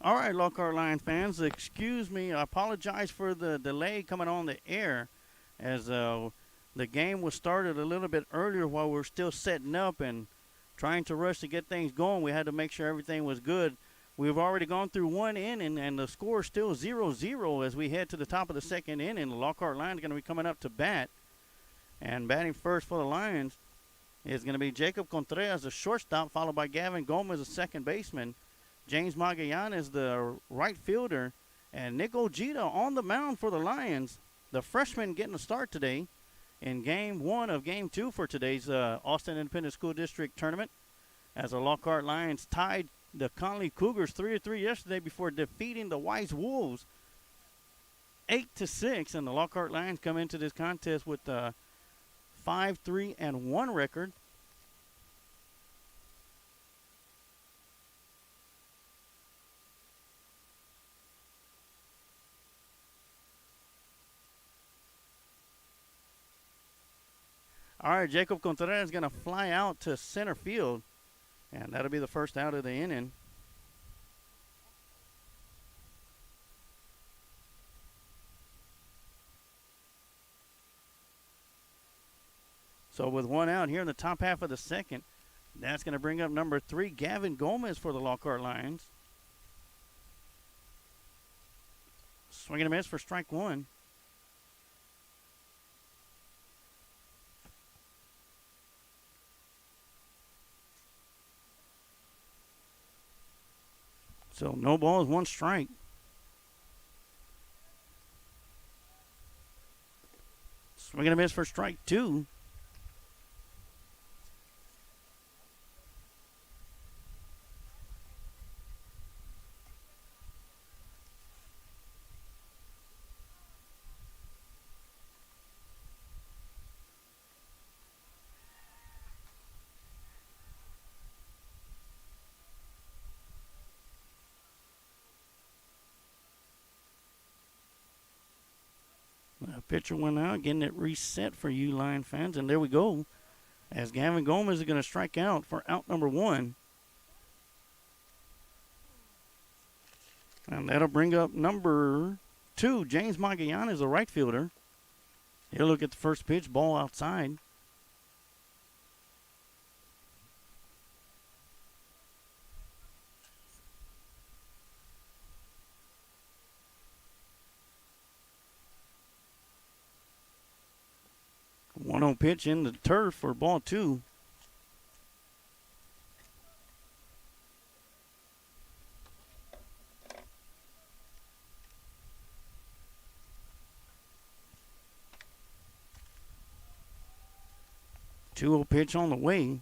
All right, Lockhart Lions fans, excuse me. I apologize for the delay coming on the air as the game was started a little bit earlier while we are still setting up and trying to rush to get things going. We had to make sure everything was good. We've already gone through one inning, and the score is still 0-0 as we head to the top of the second inning. The Lockhart Lions are going to be coming up to bat. And batting first for the Lions is going to be Jacob Contreras, the shortstop, followed by Gavin Gomez, the second baseman. James Magallanes, the right fielder, and Nick Ojeda on the mound for the Lions. The freshman getting a start today in game one of game two for today's Austin Independent School District tournament, as the Lockhart Lions tied the Conley Cougars 3-3 yesterday before defeating the Wise Wolves 8-6, and the Lockhart Lions come into this contest with a 5-3-1 record. All right, Jacob Contreras is going to fly out to center field, and that'll be the first out of the inning. So with one out here in the top half of the second, that's going to bring up number 3, Gavin Gomez for the Lockhart Lions. Swing and a miss for strike one. So no balls, one strike. Swing and a miss for strike two. Pitcher went out, getting it reset for you Lion fans, and there we go. As Gavin Gomez is going to strike out for out number 1. And that'll bring up number 2, James Magallanes, the right fielder. He'll look at the first pitch, ball outside. One on pitch in the turf for ball 2. Two-0 pitch on the way.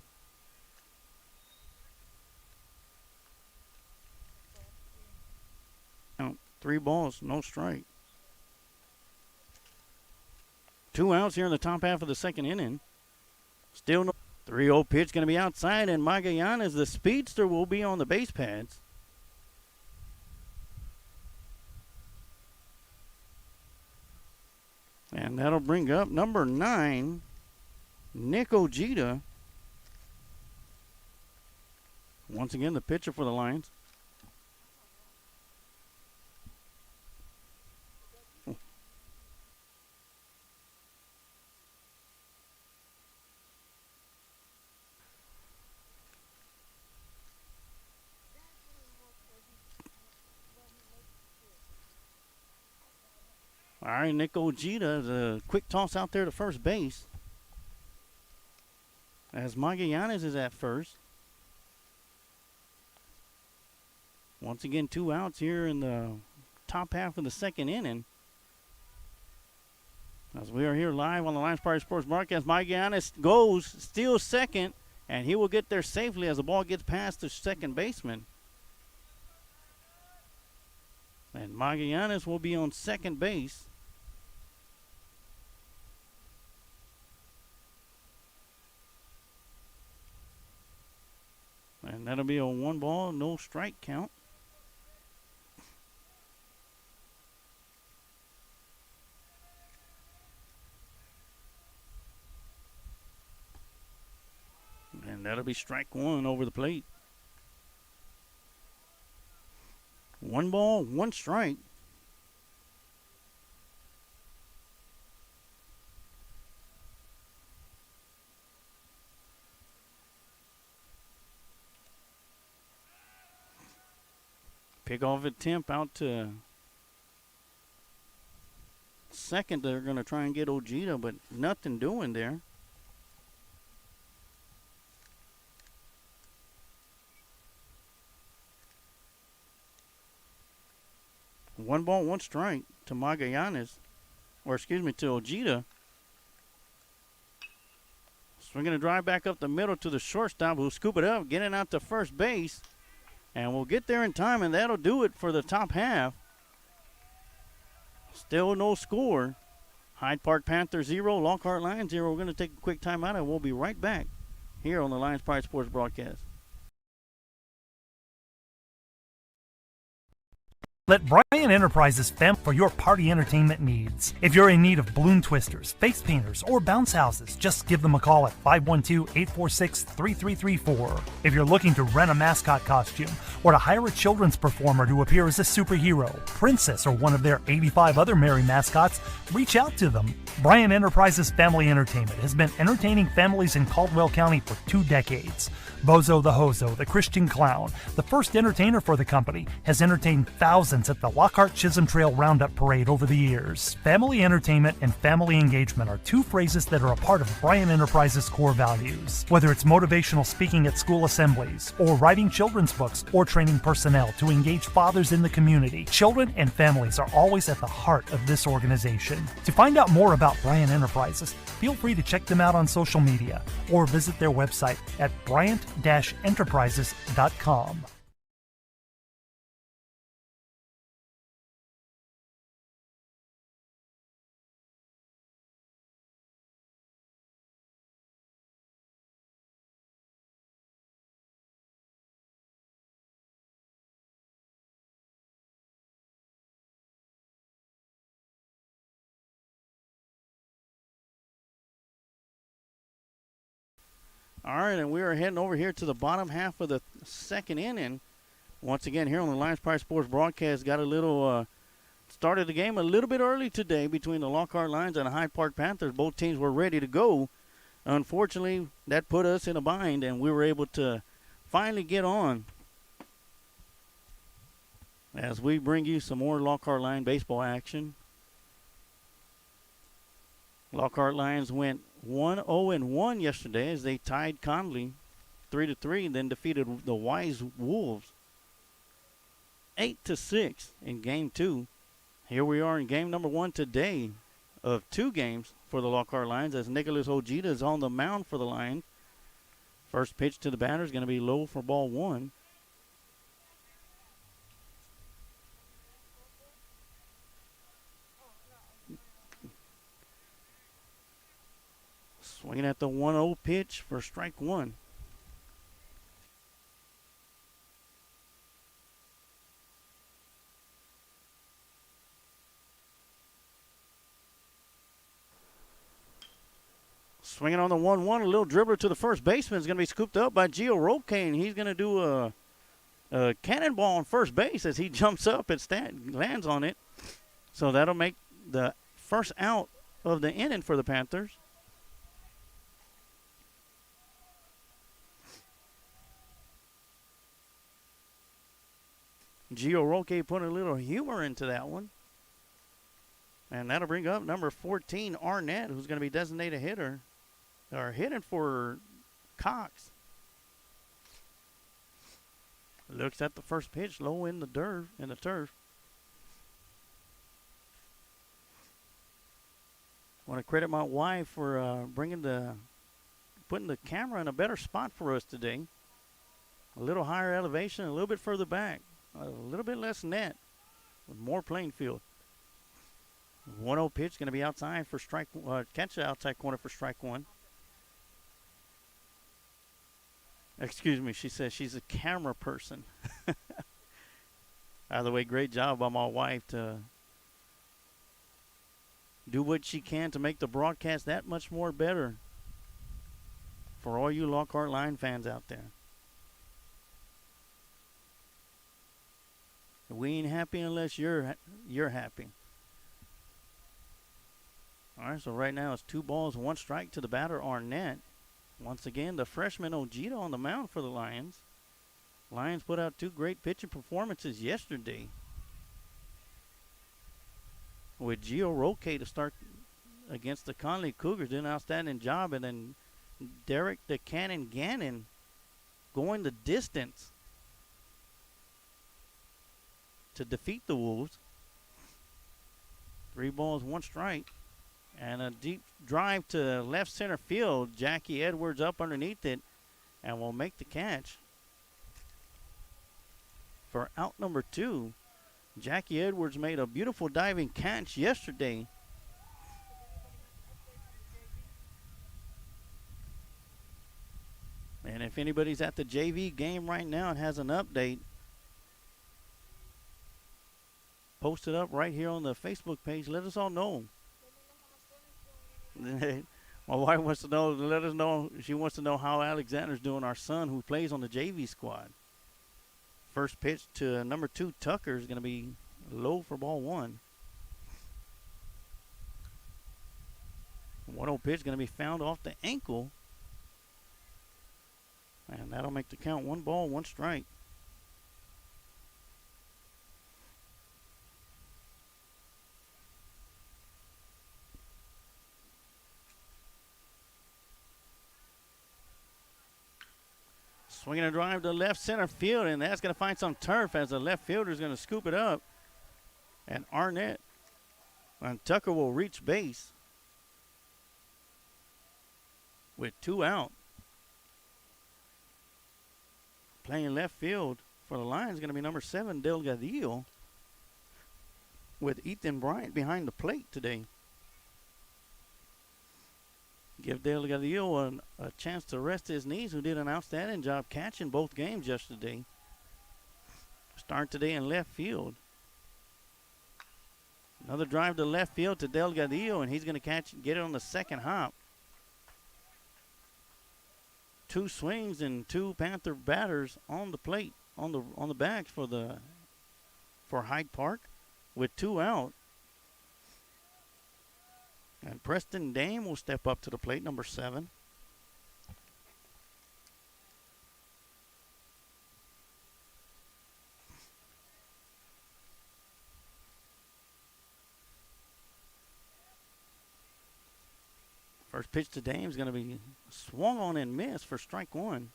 Now, 3 balls, no strike. 2 outs here in the top half of the second inning. Still no 3-0 pitch going to be outside, and Magallanes, the speedster, will be on the base pads. And that'll bring up number 9, Nick Ojeda. Once again, the pitcher for the Lions. All right, Nick Ojeda, the quick toss out there to first base. As Magallanes is at first. Once again, 2 outs here in the top half of the second inning. As we are here live on the Lions Party Sports broadcast, Magallanes goes, steals second, and he will get there safely as the ball gets past the second baseman. And Magallanes will be on second base. And that'll be a 1 ball, no strike count. And that'll be strike 1 over the plate. One ball, one strike. Pickoff attempt out to second. They're going to try and get Ojeda, but nothing doing there. One ball, one strike to Magallanes, to Ojeda. Swinging a drive back up the middle to the shortstop, who'll scoop it up, getting out to first base. And we'll get there in time, and that'll do it for the top half. Still no score. Hyde Park Panthers 0, Lockhart Lions 0. We're going to take a quick timeout, and we'll be right back here on the Lions Pride Sports broadcast. Let Bryant Enterprises fend for your party entertainment needs. If you're in need of balloon twisters, face painters, or bounce houses, just give them a call at 512-846-3334. If you're looking to rent a mascot costume or to hire a children's performer to appear as a superhero, princess, or one of their 85 other merry mascots, reach out to them. Bryant Enterprises Family Entertainment has been entertaining families in Caldwell County for 2 decades. Bozo the Hozo, the Christian Clown, the first entertainer for the company, has entertained thousands at the Lockhart Chisholm Trail Roundup Parade over the years. Family entertainment and family engagement are 2 phrases that are a part of Bryant Enterprises' core values. Whether it's motivational speaking at school assemblies, or writing children's books, or training personnel to engage fathers in the community, children and families are always at the heart of this organization. To find out more about Bryant Enterprises, feel free to check them out on social media or visit their website at bryant-enterprises.com. All right, and we are heading over here to the bottom half of the second inning. Once again, here on the Lions Pride Sports broadcast, got a little started the game a little bit early today between the Lockhart Lions and the Hyde Park Panthers. Both teams were ready to go. Unfortunately, that put us in a bind, and we were able to finally get on as we bring you some more Lockhart Lion baseball action. Lockhart Lions went 1-0-1 yesterday as they tied Conley 3-3, then defeated the Wise Wolves 8-6 in game 2. Here we are in game number 1 today of 2 games for the Lockhart Lions as Nicholas Ojeda is on the mound for the Lions. First pitch to the batter is going to be low for ball 1. Swinging at the 1-0 pitch for strike 1. Swinging on the 1-1, a little dribbler to the first baseman is going to be scooped up by Gio Roque, and he's going to do a cannonball on first base as he jumps up and lands on it. So that'll make the first out of the inning for the Panthers. Gio Roque put a little humor into that one. And that'll bring up number 14, Arnett, who's going to be designated hitter. Or hitting for Cox. Looks at the first pitch, low in the turf. Want to credit my wife for putting the camera in a better spot for us today. A little higher elevation, a little bit further back. A little bit less net with more playing field. 1-0 pitch going to be outside for strike. Catch the outside corner for strike 1. Excuse me, she says she's a camera person. By the way, great job by my wife to do what she can to make the broadcast that much more better for all you Lockhart Lion fans out there. We ain't happy unless you're happy. All right, so right now it's 2 balls, 1 strike to the batter, Arnett. Once again, the freshman Ojeda on the mound for the Lions. Lions put out 2 great pitching performances yesterday, with Gio Roque to start against the Conley Cougars, did an outstanding job, and then Derek the Cannon Gannon going the distance to defeat the Wolves. 3 balls, 1 strike. And a deep drive to left center field. Jackie Edwards up underneath it and will make the catch. For out number 2, Jackie Edwards made a beautiful diving catch yesterday. And if anybody's at the JV game right now and has an update, post it up right here on the Facebook page. Let us all know. My wife wants to know, let us know, she wants to know how Alexander's doing, our son who plays on the JV squad. First pitch to number 2, Tucker, is going to be low for ball 1. 1-0 pitch going to be found off the ankle. And that'll make the count 1 ball, 1 strike. Swinging a drive to left center field, and that's going to find some turf as the left fielder is going to scoop it up. And Arnett and Tucker will reach base with 2 out. Playing left field for the Lions is going to be number 7, Delgadillo, with Ethan Bryant behind the plate today. Give Delgadillo a chance to rest his knees, who did an outstanding job catching both games yesterday. Start today in left field. Another drive to left field to Delgadillo, and he's going to get it on the second hop. 2 swings and 2 Panther batters on the plate, on the backs for Hyde Park, with 2 out. And Preston Dame will step up to the plate, number 7. First pitch to Dame is going to be swung on and missed for strike 1.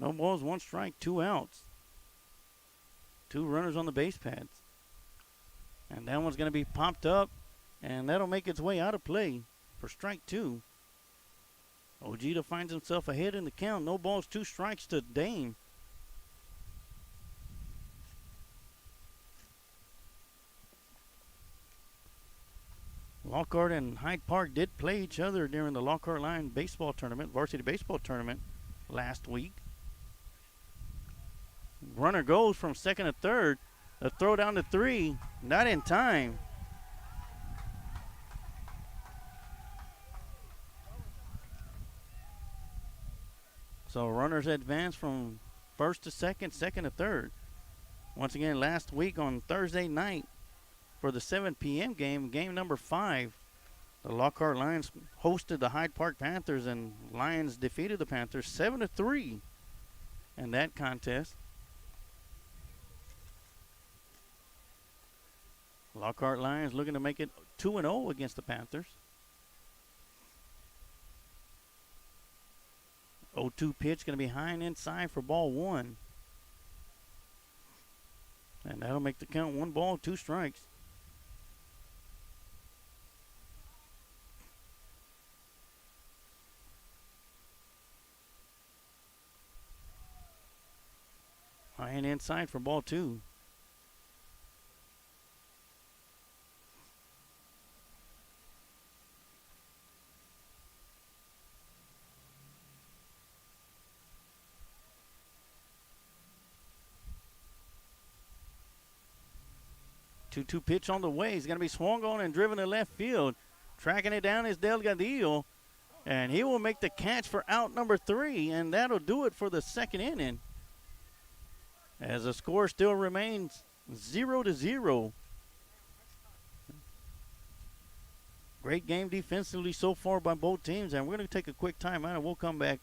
No balls, 1 strike, 2 outs. 2 runners on the base pads. And that one's going to be popped up, and that'll make its way out of play for strike 2. Ojeda finds himself ahead in the count. No balls, 2 strikes to Dame. Lockhart and Hyde Park did play each other during the Lockhart Line baseball tournament, varsity baseball tournament last week. Runner goes from second to third. A throw down to 3. Not in time. So runners advance from first to second, second to third. Once again, last week on Thursday night for the 7 p.m. game number 5, the Lockhart Lions hosted the Hyde Park Panthers, and Lions defeated the Panthers 7-3 in that contest. Lockhart Lions looking to make it 2-0 against the Panthers. 0-2 pitch going to be high and inside for ball 1. And that'll make the count 1 ball, 2 strikes. High and inside for ball 2. Two pitch on the way. He's going to be swung on and driven to left field. Tracking it down is Delgadillo, and he will make the catch for out number 3, and that'll do it for the second inning. As the score still remains 0-0. Great game defensively so far by both teams, and we're going to take a quick timeout, and we'll come back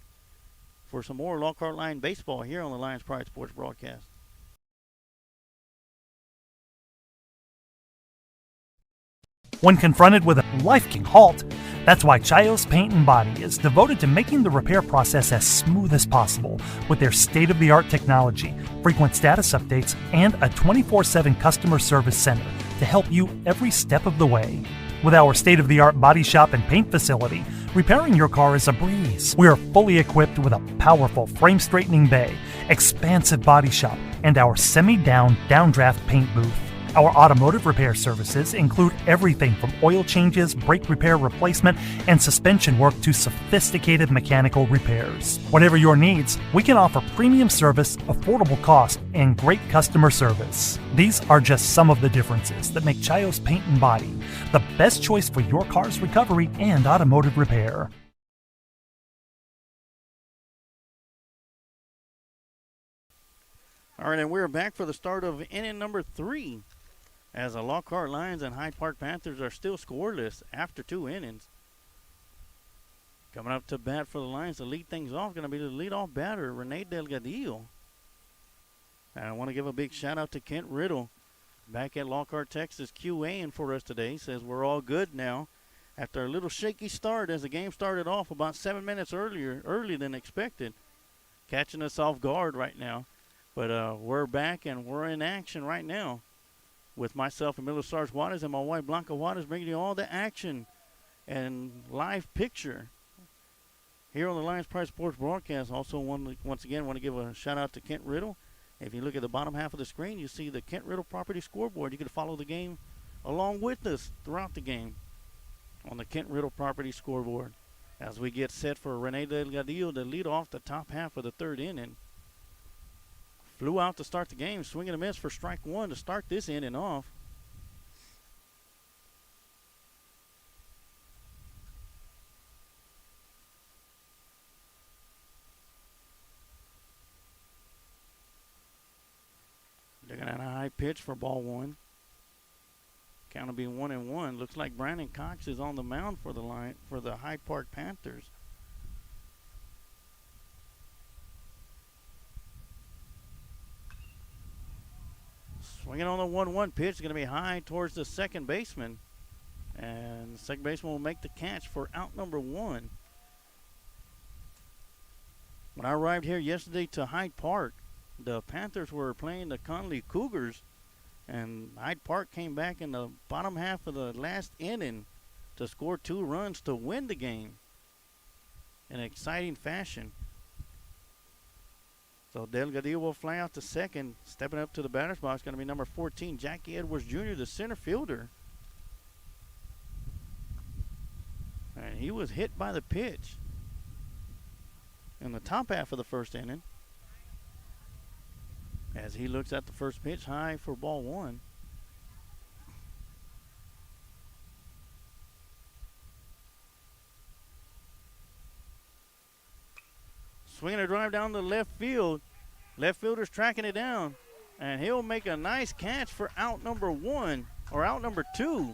for some more Lockhart Lion baseball here on the Lions Pride Sports broadcast. When confronted with a life-king halt, that's why Chios Paint and Body is devoted to making the repair process as smooth as possible with their state-of-the-art technology, frequent status updates, and a 24/7 customer service center to help you every step of the way. With our state-of-the-art body shop and paint facility, repairing your car is a breeze. We are fully equipped with a powerful frame-straightening bay, expansive body shop, and our semi-down downdraft paint booth. Our automotive repair services include everything from oil changes, brake repair replacement, and suspension work to sophisticated mechanical repairs. Whatever your needs, we can offer premium service, affordable cost, and great customer service. These are just some of the differences that make Chios Paint and Body the best choice for your car's recovery and automotive repair. All right, and we're back for the start of inning number 3. As the Lockhart Lions and Hyde Park Panthers are still scoreless after 2 innings. Coming up to bat for the Lions to lead things off, going to be the leadoff batter, Rene Delgadillo. And I want to give a big shout out to Kent Riddle, back at Lockhart, Texas, QAing for us today. Says we're all good now after a little shaky start as the game started off about 7 minutes earlier than expected. Catching us off guard right now. But we're back and we're in action right now. With myself and Miller Sarge Juarez and my wife Blanca Juarez bringing you all the action and live picture here on the Lions Pride Sports broadcast. Also, once again, want to give a shout out to Kent Riddle. If you look at the bottom half of the screen, you see the Kent Riddle Property Scoreboard. You can follow the game along with us throughout the game on the Kent Riddle Property Scoreboard as we get set for Rene Delgadillo to lead off the top half of the 3rd inning. Flew out to start the game, swing and a miss for strike 1 to start this inning off. Looking at a high pitch for ball 1. Count will be 1-1. Looks like Brandon Cox is on the mound for the Hyde Park Panthers. Swinging on the 1-1 pitch, going to be high towards the second baseman. And the second baseman will make the catch for out number 1. When I arrived here yesterday to Hyde Park, the Panthers were playing the Conley Cougars. And Hyde Park came back in the bottom half of the last inning to score 2 runs to win the game in exciting fashion. So Delgadillo will fly out to second. Stepping up to the batter's box, going to be number 14, Jackie Edwards Jr., the center fielder. And he was hit by the pitch in the top half of the 1st inning. As he looks at the first pitch, high for ball 1. Swinging a drive down the left field. Left fielder's tracking it down. And he'll make a nice catch for out number 1, or out number 2.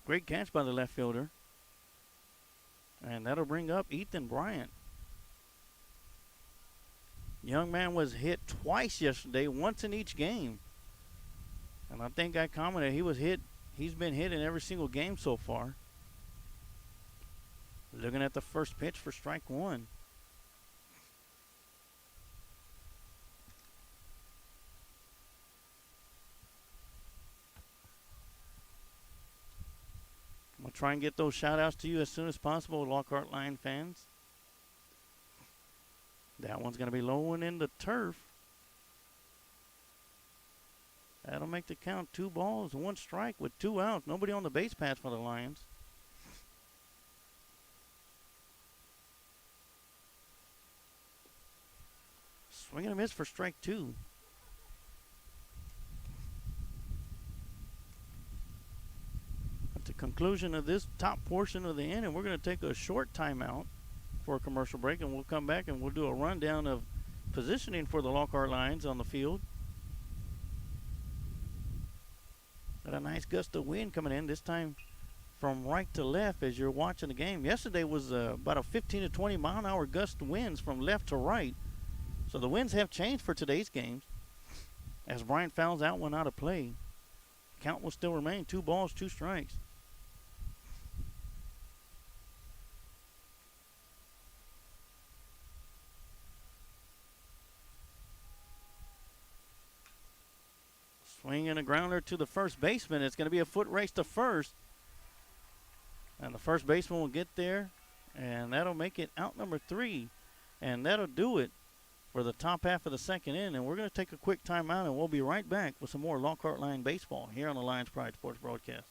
Great catch by the left fielder. And that'll bring up Ethan Bryant. Young man was hit twice yesterday, once in each game. And I think I commented he's been hit in every single game so far. Looking at the first pitch for strike 1. I'm going to try and get those shout outs to you as soon as possible, Lockhart Lion fans. That one's going to be low and in the turf. That'll make the count 2 balls, 1 strike with 2 outs. Nobody on the base path for the Lions. Swing and a miss for strike 2. At the conclusion of this top portion of the inning, we're going to take a short timeout for a commercial break, and we'll come back and we'll do a rundown of positioning for the Lockhart Lions on the field. Got a nice gust of wind coming in, this time from right to left as you're watching the game. Yesterday was about a 15 to 20 mile an hour gust winds from left to right. So the winds have changed for today's games. As Bryant fouls out one out of play, count will still remain 2 balls, 2 strikes. Swinging a grounder to the first baseman. It's going to be a foot race to first. And the first baseman will get there, and that'll make it out number 3. And that'll do it for the top half of the second inning. And we're going to take a quick timeout, and we'll be right back with some more Lockhart Lion baseball here on the Lions Pride Sports Broadcast.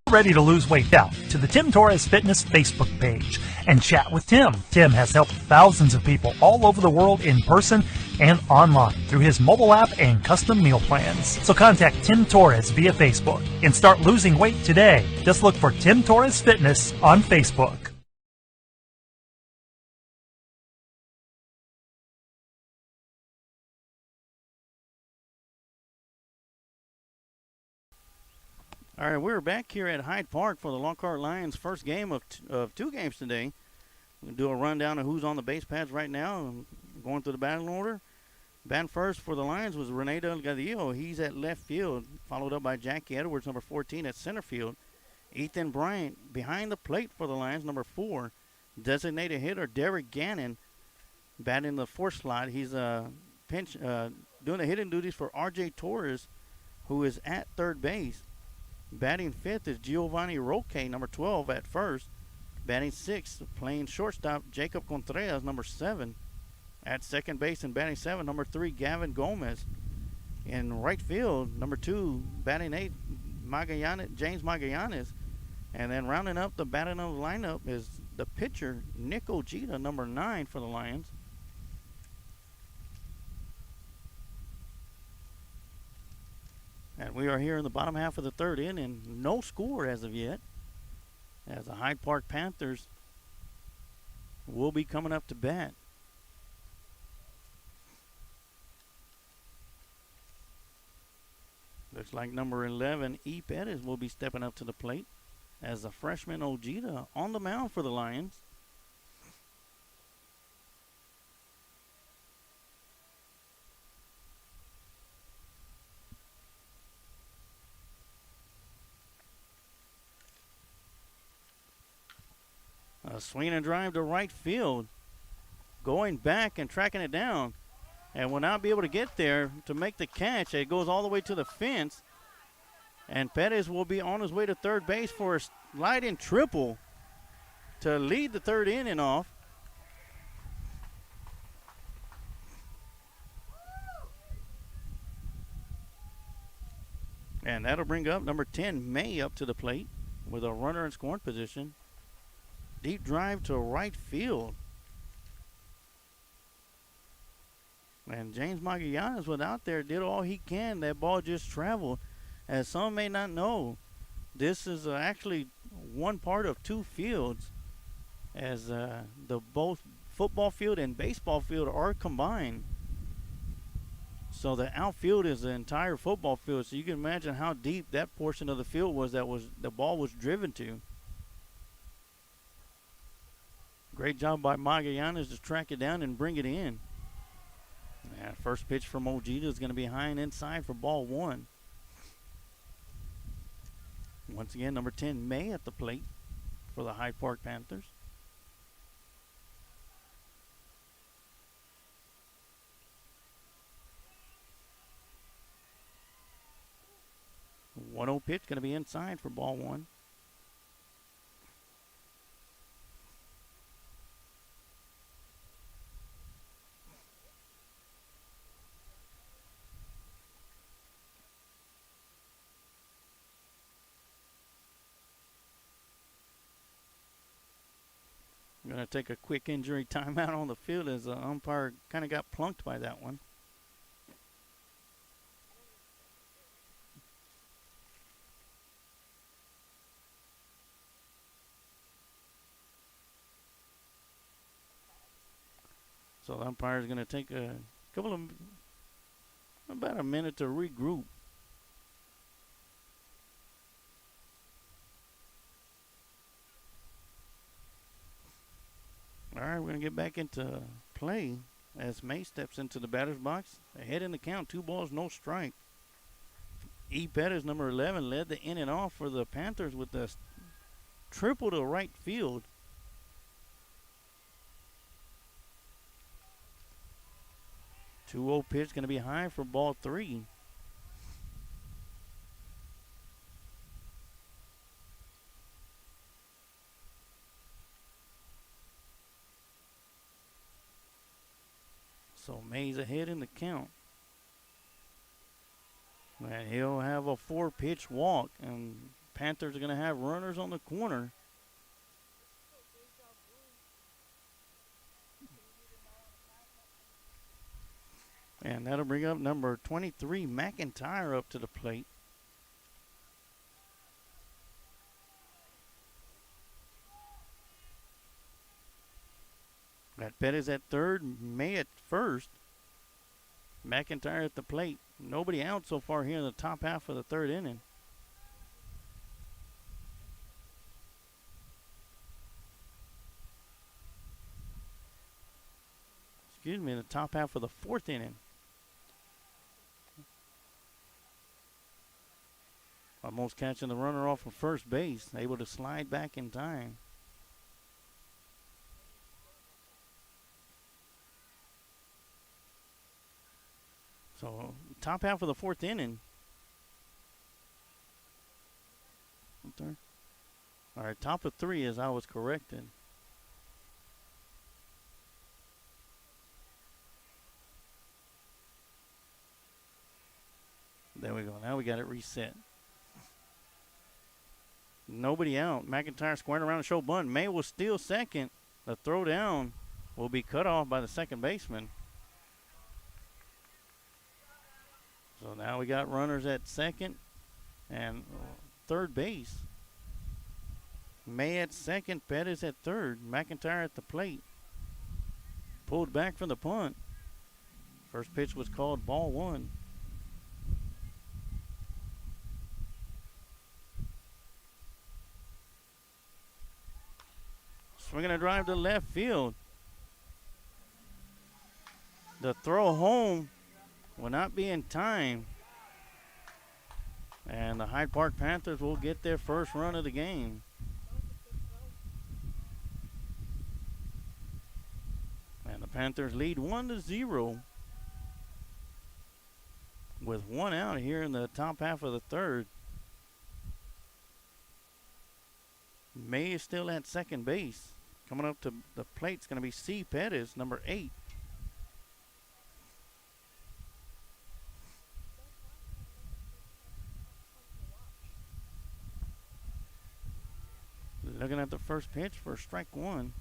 Ready to lose weight? Now to the Tim Torres Fitness Facebook page and chat with Tim. Tim has helped thousands of people all over the world in person and online through his mobile app and custom meal plans. So contact Tim Torres via Facebook and start losing weight today. Just look for Tim Torres Fitness on Facebook. All right, we're back here at Hyde Park for the Lockhart Lions' first game of 2 games today. We'll do a rundown of who's on the base pads right now, going through the batting order. Batting first for the Lions was Rene Delgadillo. He's at left field, followed up by Jackie Edwards, number 14, at center field. Ethan Bryant behind the plate for the Lions, number 4. Designated hitter Derek Gannon batting the 4th slot. He's doing the hitting duties for R.J. Torres, who is at third base. Batting 5th is Giovanni Roque, number 12, at first. Batting 6th, playing shortstop, Jacob Contreras, number 7. At second base and batting 7, number 3, Gavin Gomez. In right field, number 2, batting 8, James Magallanes. And then rounding up the batting of the lineup is the pitcher, Nick Ojeda, number 9 for the Lions. And we are here in the bottom half of the 3rd inning. No score as of yet, as the Hyde Park Panthers will be coming up to bat. Looks like number 11, E. Pettis, will be stepping up to the plate as the freshman Ojeda on the mound for the Lions. A swing and drive to right field. Going back and tracking it down. And will not be able to get there to make the catch. It goes all the way to the fence. And Pettis will be on his way to third base for a sliding triple to lead the 3rd inning off. And that'll bring up number 10, May, up to the plate with a runner in scoring position. Deep drive to right field. And James Magallanes was out there, did all he can. That ball just traveled. As some may not know, this is actually one part of 2 fields, as the both football field and baseball field are combined. So the outfield is the entire football field. So you can imagine how deep that portion of the field was that the ball was driven to. Great job by Magallanes to track it down and bring it in. And first pitch from Ojeda is going to be high and inside for ball 1. Once again, number 10, May, at the plate for the Hyde Park Panthers. The 1-0 pitch going to be inside for ball 1. Going to take a quick injury timeout on the field as the umpire kind of got plunked by that one. So the umpire is going to take about a minute to regroup. All right, we're going to get back into play as May steps into the batter's box. Ahead in the count, 2 balls, no strike. E. Pettis, number 11, led the inning off for the Panthers with the triple to right field. Two-0 pitch going to be high for ball 3. So May's ahead in the count. And he'll have a 4-pitch walk, and Panthers are going to have runners on the corner. And that'll bring up number 23, McIntyre, up to the plate. Got Pettis at third, May at first. McIntyre at the plate. Nobody out so far here in the top half of the third inning. Excuse me, the top half of the fourth inning. Almost catching the runner off of first base, able to slide back in time. So, top half of the fourth inning. All right, top of 3 as I was corrected. There we go. Now we got it reset. Nobody out. McIntyre squaring around the show bunt. May will steal second. The throw down will be cut off by the second baseman. So now we got runners at second and third base. May at second, Pettis at third. McIntyre at the plate. Pulled back from the punt. First pitch was called ball 1. Swinging a drive to left field. The throw home will not be in time. And the Hyde Park Panthers will get their first run of the game. And the Panthers lead 1-0 with 1 out here in the top half of the third. May is still at second base. Coming up to the plate is going to be C. Pettis, number 8. Looking at the first pitch for strike 1.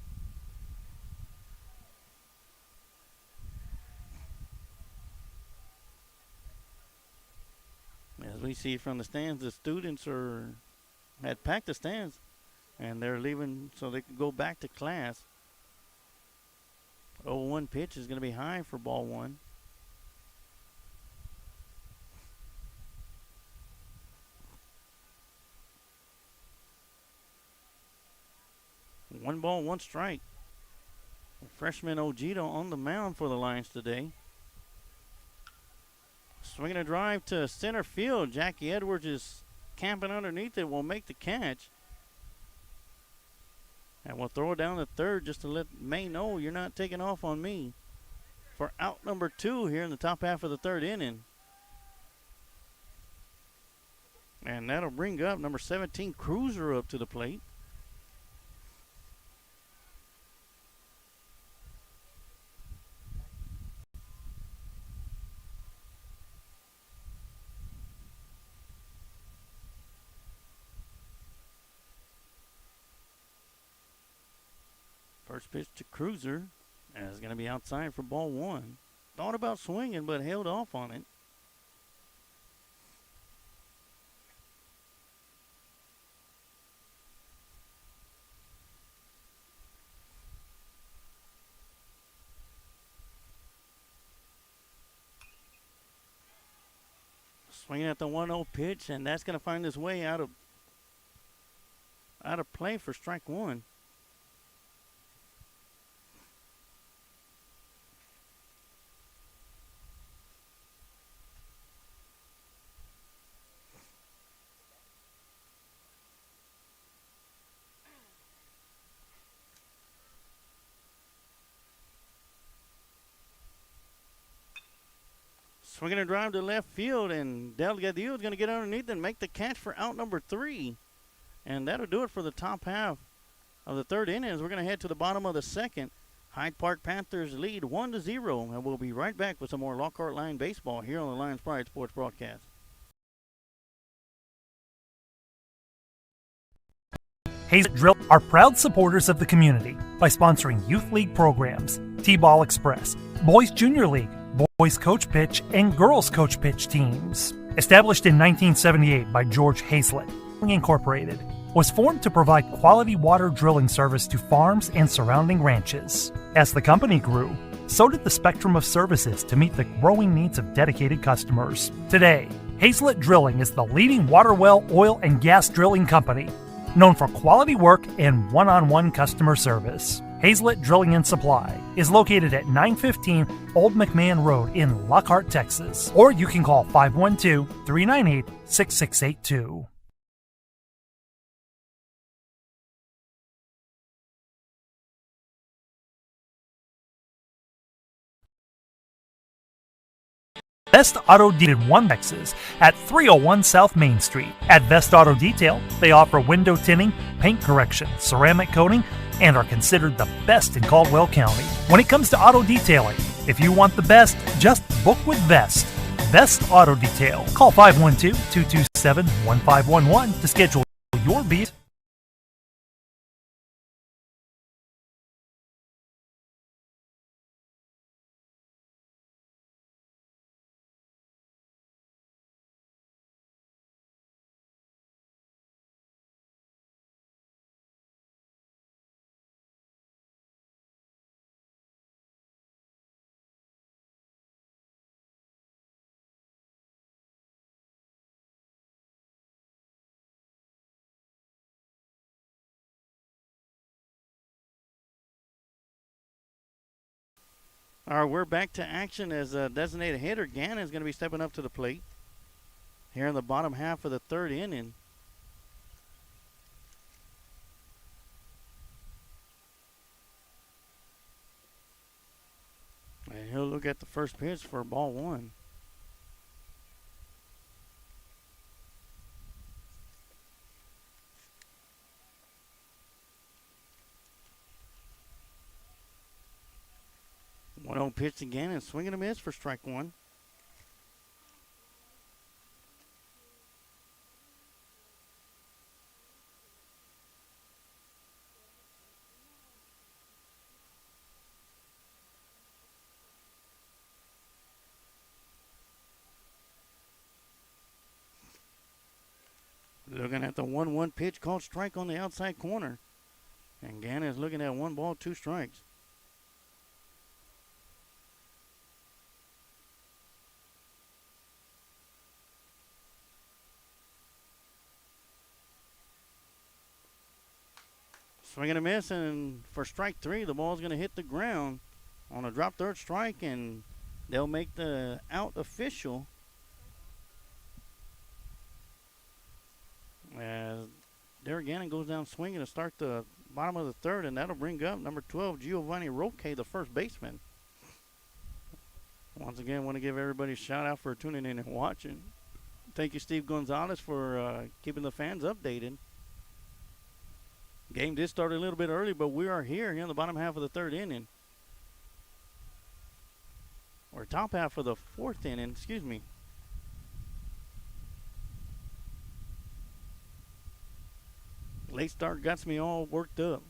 As we see from the stands, the students had packed the stands, and they're leaving so they can go back to class. 0-1 pitch is going to be high for ball 1. One ball, 1 strike. Freshman Ojito on the mound for the Lions today. Swinging a drive to center field. Jackie Edwards is camping underneath it. Will make the catch. And we'll throw it down to third just to let May know you're not taking off on me. For out number 2 here in the top half of the third inning. And that'll bring up number 17, Cruiser, up to the plate. First pitch to Cruiser. That's going to be outside for ball one. Thought about swinging, but held off on it. Swinging at the 1-0 pitch, and that's going to find its way out of play for strike one. Swinging a drive to left field, and Delgadillo is going to get underneath and make the catch for out number 3. And that'll do it for the top half of the third inning. As we're going to head to the bottom of the second. Hyde Park Panthers lead 1-0, and we'll be right back with some more Lockhart Line baseball here on the Lions Pride Sports broadcast. Hazlet Drill are proud supporters of the community by sponsoring youth league programs, T-Ball Express, Boys Junior League, Boys Coach Pitch, and Girls Coach Pitch teams. Established in 1978 by George Hazlet, Incorporated, was formed to provide quality water drilling service to farms and surrounding ranches. As the company grew, so did the spectrum of services to meet the growing needs of dedicated customers. Today, Hazlet Drilling is the leading water well, oil, and gas drilling company, known for quality work and one-on-one customer service. Hazlet Drilling and Supply is located at 915 Old McMahon Road in Lockhart, Texas. Or you can call 512-398-6682. Best Auto Detail in 1 Texas at 301 South Main Street. At Best Auto Detail, they offer window tinting, paint correction, ceramic coating, and are considered the best in Caldwell County. When it comes to auto detailing, if you want the best, just book with Best. Best Auto Detail. Call 512-227-1511 to schedule your beat. All right, we're back to action as a designated hitter. Gannon is going to be stepping up to the plate here in the bottom half of the third inning. And he'll look at the first pitch for ball one. One-0 pitch again and swing and a miss for strike one. Looking at the 1-1 pitch called strike on the outside corner. And Gannon is looking at 1 ball, 2 strikes. Swing and a miss, and for strike 3, the ball's going to hit the ground on a drop third strike, and they'll make the out official. As Derek Gannon goes down swinging to start the bottom of the third, and that'll bring up number 12, Giovanni Roque, the first baseman. Once again, want to give everybody a shout out for tuning in and watching. Thank you, Steve Gonzalez, for keeping the fans updated. Game did start a little bit early, but we are here in the bottom half of the third inning. Or top half of the fourth inning, excuse me. Late start got me all worked up.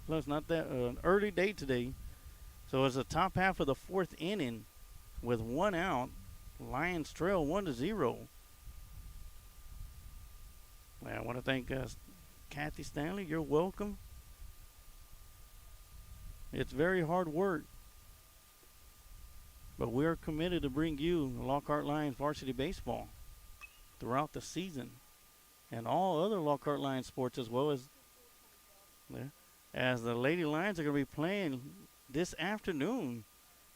plus. Not that early day today. So it's the top half of the fourth inning with one out. Lions trail 1-0. I want to thank Kathy Stanley. You're welcome. It's very hard work, but we are committed to bring you Lockhart Lions varsity baseball throughout the season and all other Lockhart Lions sports as well as the Lady Lions are going to be playing this afternoon.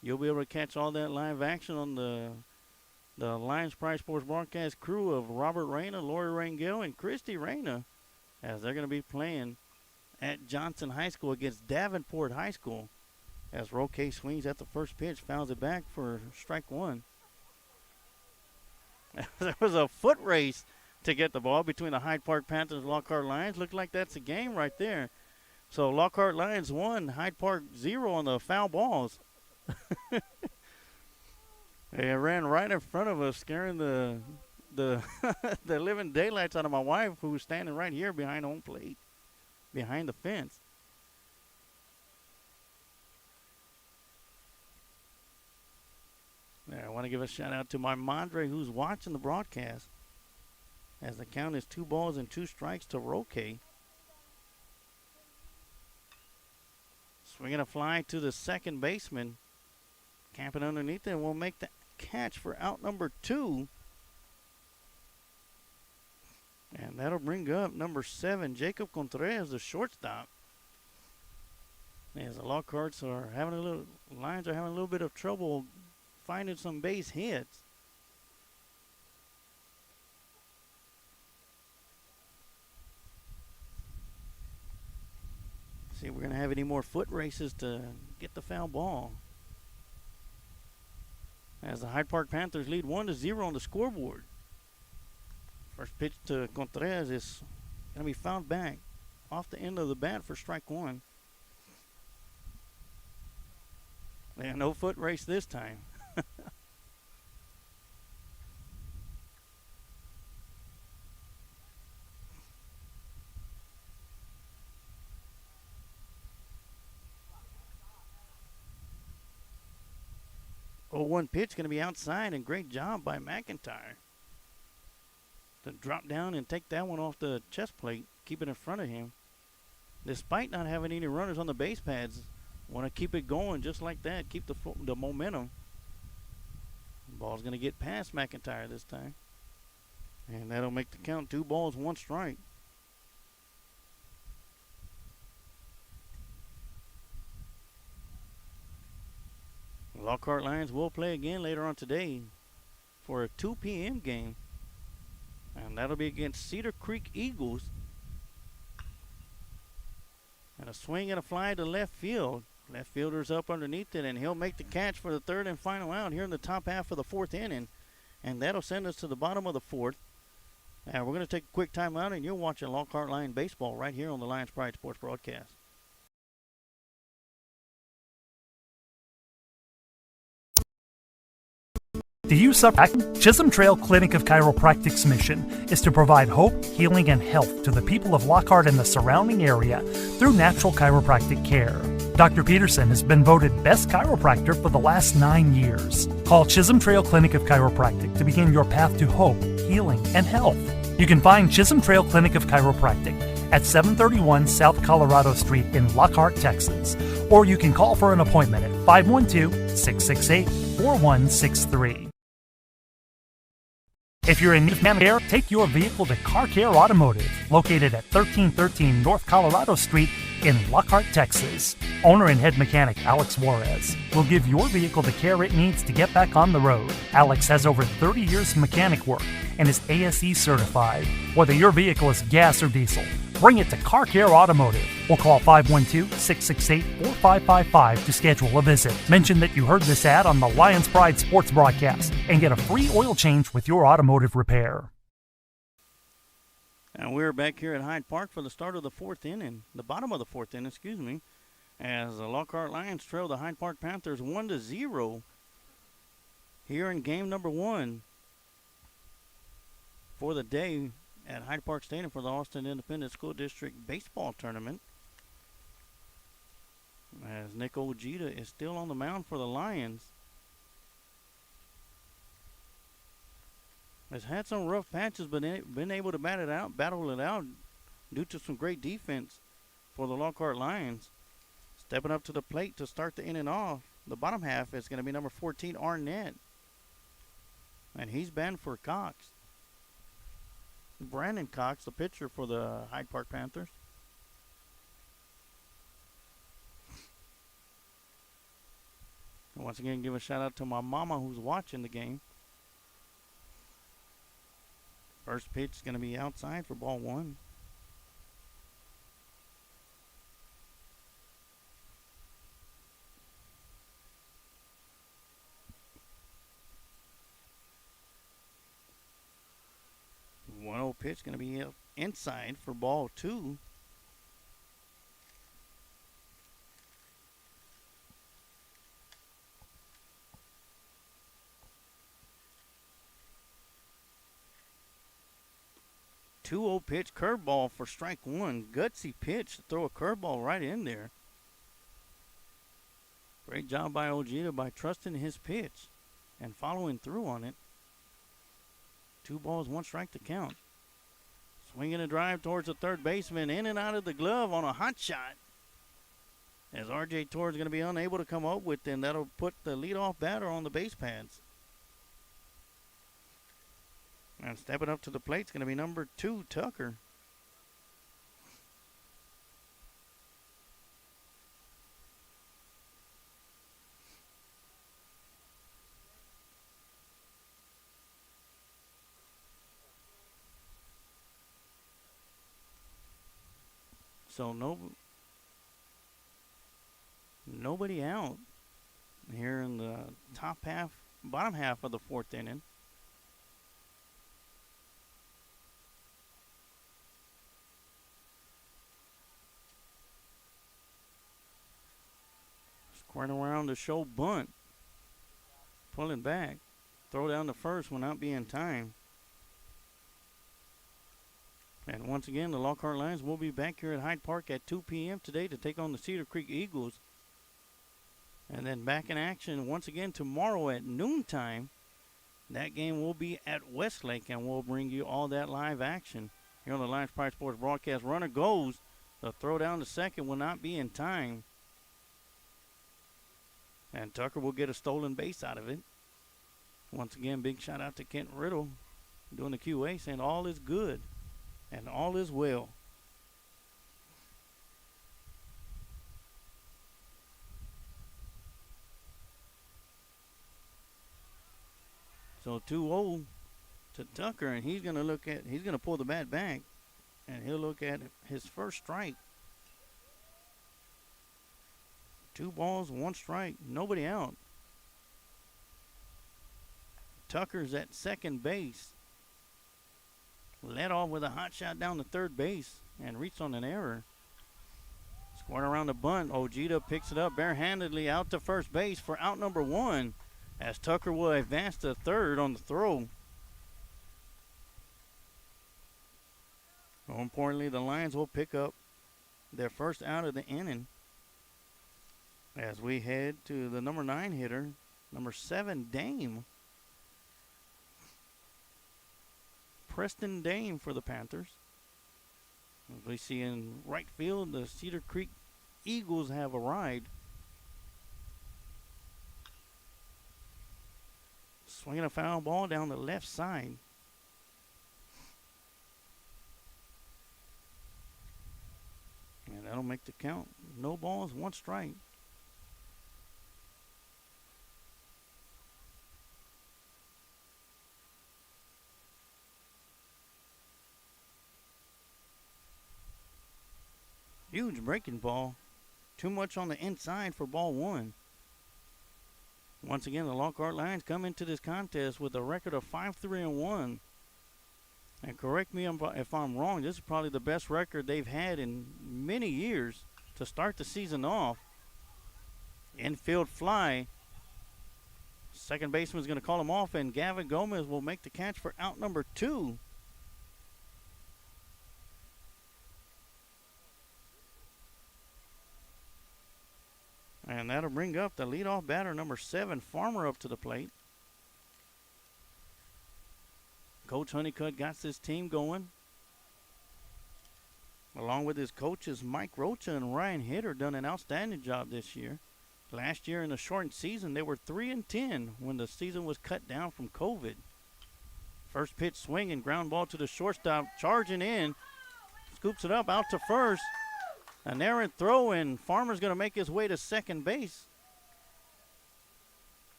You'll be able to catch all that live action on the Lions Pride Sports broadcast crew of Robert Reyna, Lori Rangel, and Christy Reyna, as they're going to be playing at Johnson High School against Davenport High School. As Roque swings at the first pitch, fouls it back for strike one. There was a foot race to get the ball between the Hyde Park Panthers and Lockhart Lions. Looked like that's a game right there. So Lockhart Lions 1, Hyde Park 0 on the foul balls. They ran right in front of us, scaring the the living daylights out of my wife, who was standing right here behind home plate, behind the fence. There, I want to give a shout out to my madre who's watching the broadcast, as the count is 2-2 to Roque. Swinging a fly to the second baseman. Camping underneath it, and will make the catch for out number 2. And that'll bring up number 7, Jacob Contreras, the shortstop. As the Lockharts are Lions are having a little bit of trouble finding some base hits. See if we're going to have any more foot races to get the foul ball. As the Hyde Park Panthers lead 1-0 on the scoreboard. First pitch to Contreras is going to be fouled back off the end of the bat for strike one. Yeah, no foot race this time. 0-1 pitch going to be outside, and great job by McIntyre to drop down and take that one off the chest plate, keep it in front of him. Despite not having any runners on the base pads, want to keep it going just like that, keep the momentum. The ball's going to get past McIntyre this time, and that'll make the count 2-1 strike. Lockhart Lions will play again later on today for a 2 p.m. game, and that'll be against Cedar Creek Eagles. And a swing and a fly to left field. Left fielder's up underneath it, and he'll make the catch for the third and final out here in the top half of the fourth inning, and that'll send us to the bottom of the fourth. And we're going to take a quick timeout, and you'll watch a Lockhart Lion baseball right here on the Lions Pride Sports broadcast. Do you suffer? Chisholm Trail Clinic of Chiropractic's mission is to provide hope, healing, and health to the people of Lockhart and the surrounding area through natural chiropractic care. Dr. Peterson has been voted Best Chiropractor for the last 9 years. Call Chisholm Trail Clinic of Chiropractic to begin your path to hope, healing, and health. You can find Chisholm Trail Clinic of Chiropractic at 731 South Colorado Street in Lockhart, Texas, or you can call for an appointment at 512-668-4163. If you're in need of care, take your vehicle to Car Care Automotive, located at 1313 North Colorado Street in Lockhart, Texas. Owner and head mechanic Alex Juarez will give your vehicle the care it needs to get back on the road. Alex has over 30 years of mechanic work and is ASE certified. Whether your vehicle is gas or diesel, bring it to Car Care Automotive or call 512-668-4555 to schedule a visit. Mention that you heard this ad on the Lions Pride Sports broadcast and get a free oil change with your automotive repair. And we're back here at Hyde Park for the start of the fourth inning, the bottom of the fourth inning, as the Lockhart Lions trail the Hyde Park Panthers 1-0 here in game number 1 for the day at Hyde Park Stadium for the Austin Independent School District Baseball Tournament. Nick Ojeda is still on the mound for the Lions. Has had some rough patches, but been able to battle it out due to some great defense for the Lockhart Lions. Stepping up to the plate to start the inning off, the bottom half is going to be number 14, Arnett. And he's banned for Cox. Brandon Cox, the pitcher for the Hyde Park Panthers. And once again, give a shout out to my mama who's watching the game. First pitch is going to be outside for ball one. One-0 pitch going to be inside for ball two. Two-0 pitch, curveball for strike one. Gutsy pitch to throw a curveball right in there. Great job by Ojeda by trusting his pitch and following through on it. 2 balls, 1 strike to count. Swinging a drive towards the third baseman, in and out of the glove on a hot shot. As R.J. Torres is going to be unable to come up with it, and that'll put the leadoff batter on the base pads. And stepping up to the plate is going to be number 2, Tucker. So nobody out here in the bottom half of the 4th inning. Squaring around to show bunt. Pulling back. Throw down the first will not be in time. And once again, the Lockhart Lions will be back here at Hyde Park at 2 p.m. today to take on the Cedar Creek Eagles. And then back in action once again tomorrow at noontime. That game will be at Westlake, and we'll bring you all that live action here on the Lions Pride Sports broadcast. Runner goes. The throw down to second will not be in time. And Tucker will get a stolen base out of it. Once again, big shout out to Kent Riddle doing the QA, saying all is good and all is well. So 2-0 to Tucker, and he's going to pull the bat back, and he'll look at his first strike. 2 balls, 1 strike, nobody out. Tucker's at second base. Led off with a hot shot down to third base and reached on an error. Squaring around the bunt, Ojeda picks it up barehandedly out to first base for out number 1 as Tucker will advance to third on the throw. More importantly, the Lions will pick up their first out of the inning as we head to the number 9 hitter, number 7, Dame. Preston Dame for the Panthers. As we see in right field, the Cedar Creek Eagles have arrived. Swinging a foul ball down the left side. And that'll make the count. No balls, 1 strike. Huge breaking ball. Too much on the inside for ball 1. Once again, the Lockhart Lions come into this contest with a record of 5-3-1. And correct me if I'm wrong, this is probably the best record they've had in many years to start the season off. Infield fly. Second baseman's going to call him off, and Gavin Gomez will make the catch for out number 2. And that'll bring up the leadoff batter, number 7, Farmer, up to the plate. Coach Honeycutt got this team going. Along with his coaches, Mike Rocha and Ryan Hitter, done an outstanding job this year. Last year in the shortened season, they were 3-10 when the season was cut down from COVID. First pitch swing and ground ball to the shortstop, charging in, scoops it up out to first. An errant throw, and Farmer's going to make his way to second base.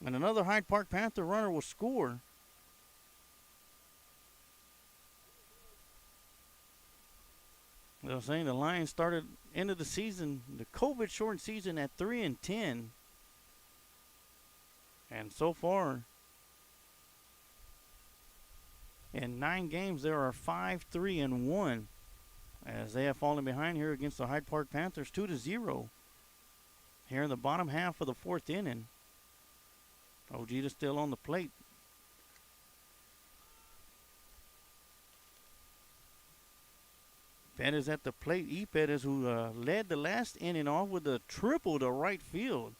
And another Hyde Park Panther runner will score. I was saying the Lions started into the season, the COVID shortened season, at 3-10. And so far, in 9 games, there are 5-3-1. As they have fallen behind here against the Hyde Park Panthers 2-0. Here in the bottom half of the 4th inning. Ojeda still on the plate. Pettis at the plate. E. Pettis, who led the last inning off with a triple to right field,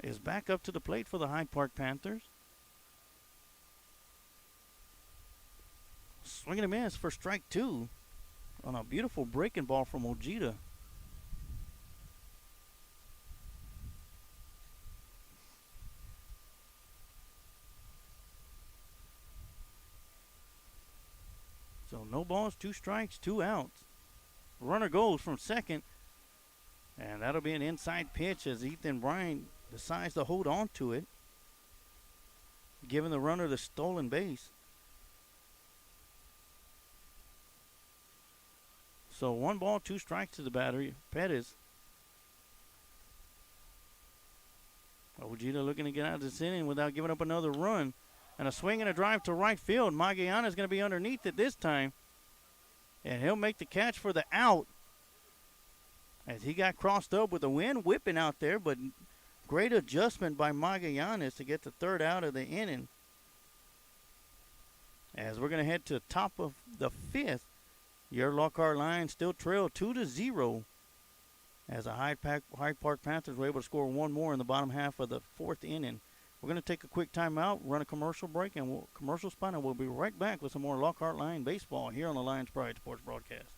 is back up to the plate for the Hyde Park Panthers. Swinging a miss for strike 2 on a beautiful breaking ball from Ojeda. So no balls, 2 strikes, 2 outs. Runner goes from second, and that'll be an inside pitch as Ethan Bryant decides to hold on to it, giving the runner the stolen base. So 1 ball, 2 strikes to the batter, Pettis. Ojeda looking to get out of this inning without giving up another run. And a swing and a drive to right field. Magallanes is going to be underneath it this time. And he'll make the catch for the out. As he got crossed up with the wind whipping out there, but great adjustment by Magallanes to get the 3rd out of the inning. As we're going to head to the top of the 5th. Your Lockhart Lions still trail 2-0. As the Hyde Park Panthers were able to score 1 more in the bottom half of the 4th inning. We're going to take a quick timeout, run a commercial break, and commercial spot, and we'll be right back with some more Lockhart Lion baseball here on the Lions Pride Sports Broadcast.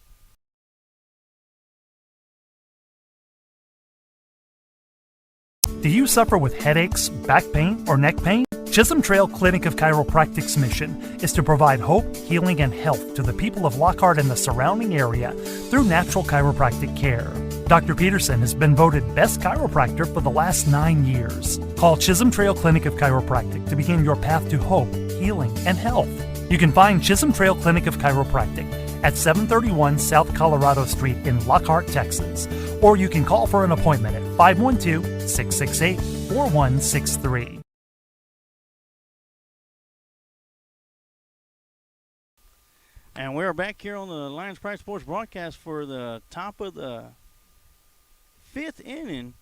Do you suffer with headaches, back pain, or neck pain? Chisholm Trail Clinic of Chiropractic's mission is to provide hope, healing, and health to the people of Lockhart and the surrounding area through natural chiropractic care. Dr. Peterson has been voted Best Chiropractor for the last 9 years. Call Chisholm Trail Clinic of Chiropractic to begin your path to hope, healing, and health. You can find Chisholm Trail Clinic of Chiropractic at 731 South Colorado Street in Lockhart, Texas. Or you can call for an appointment at 512-668-4163. And we're back here on the Lions Pride Sports Broadcast for the top of the 5th inning,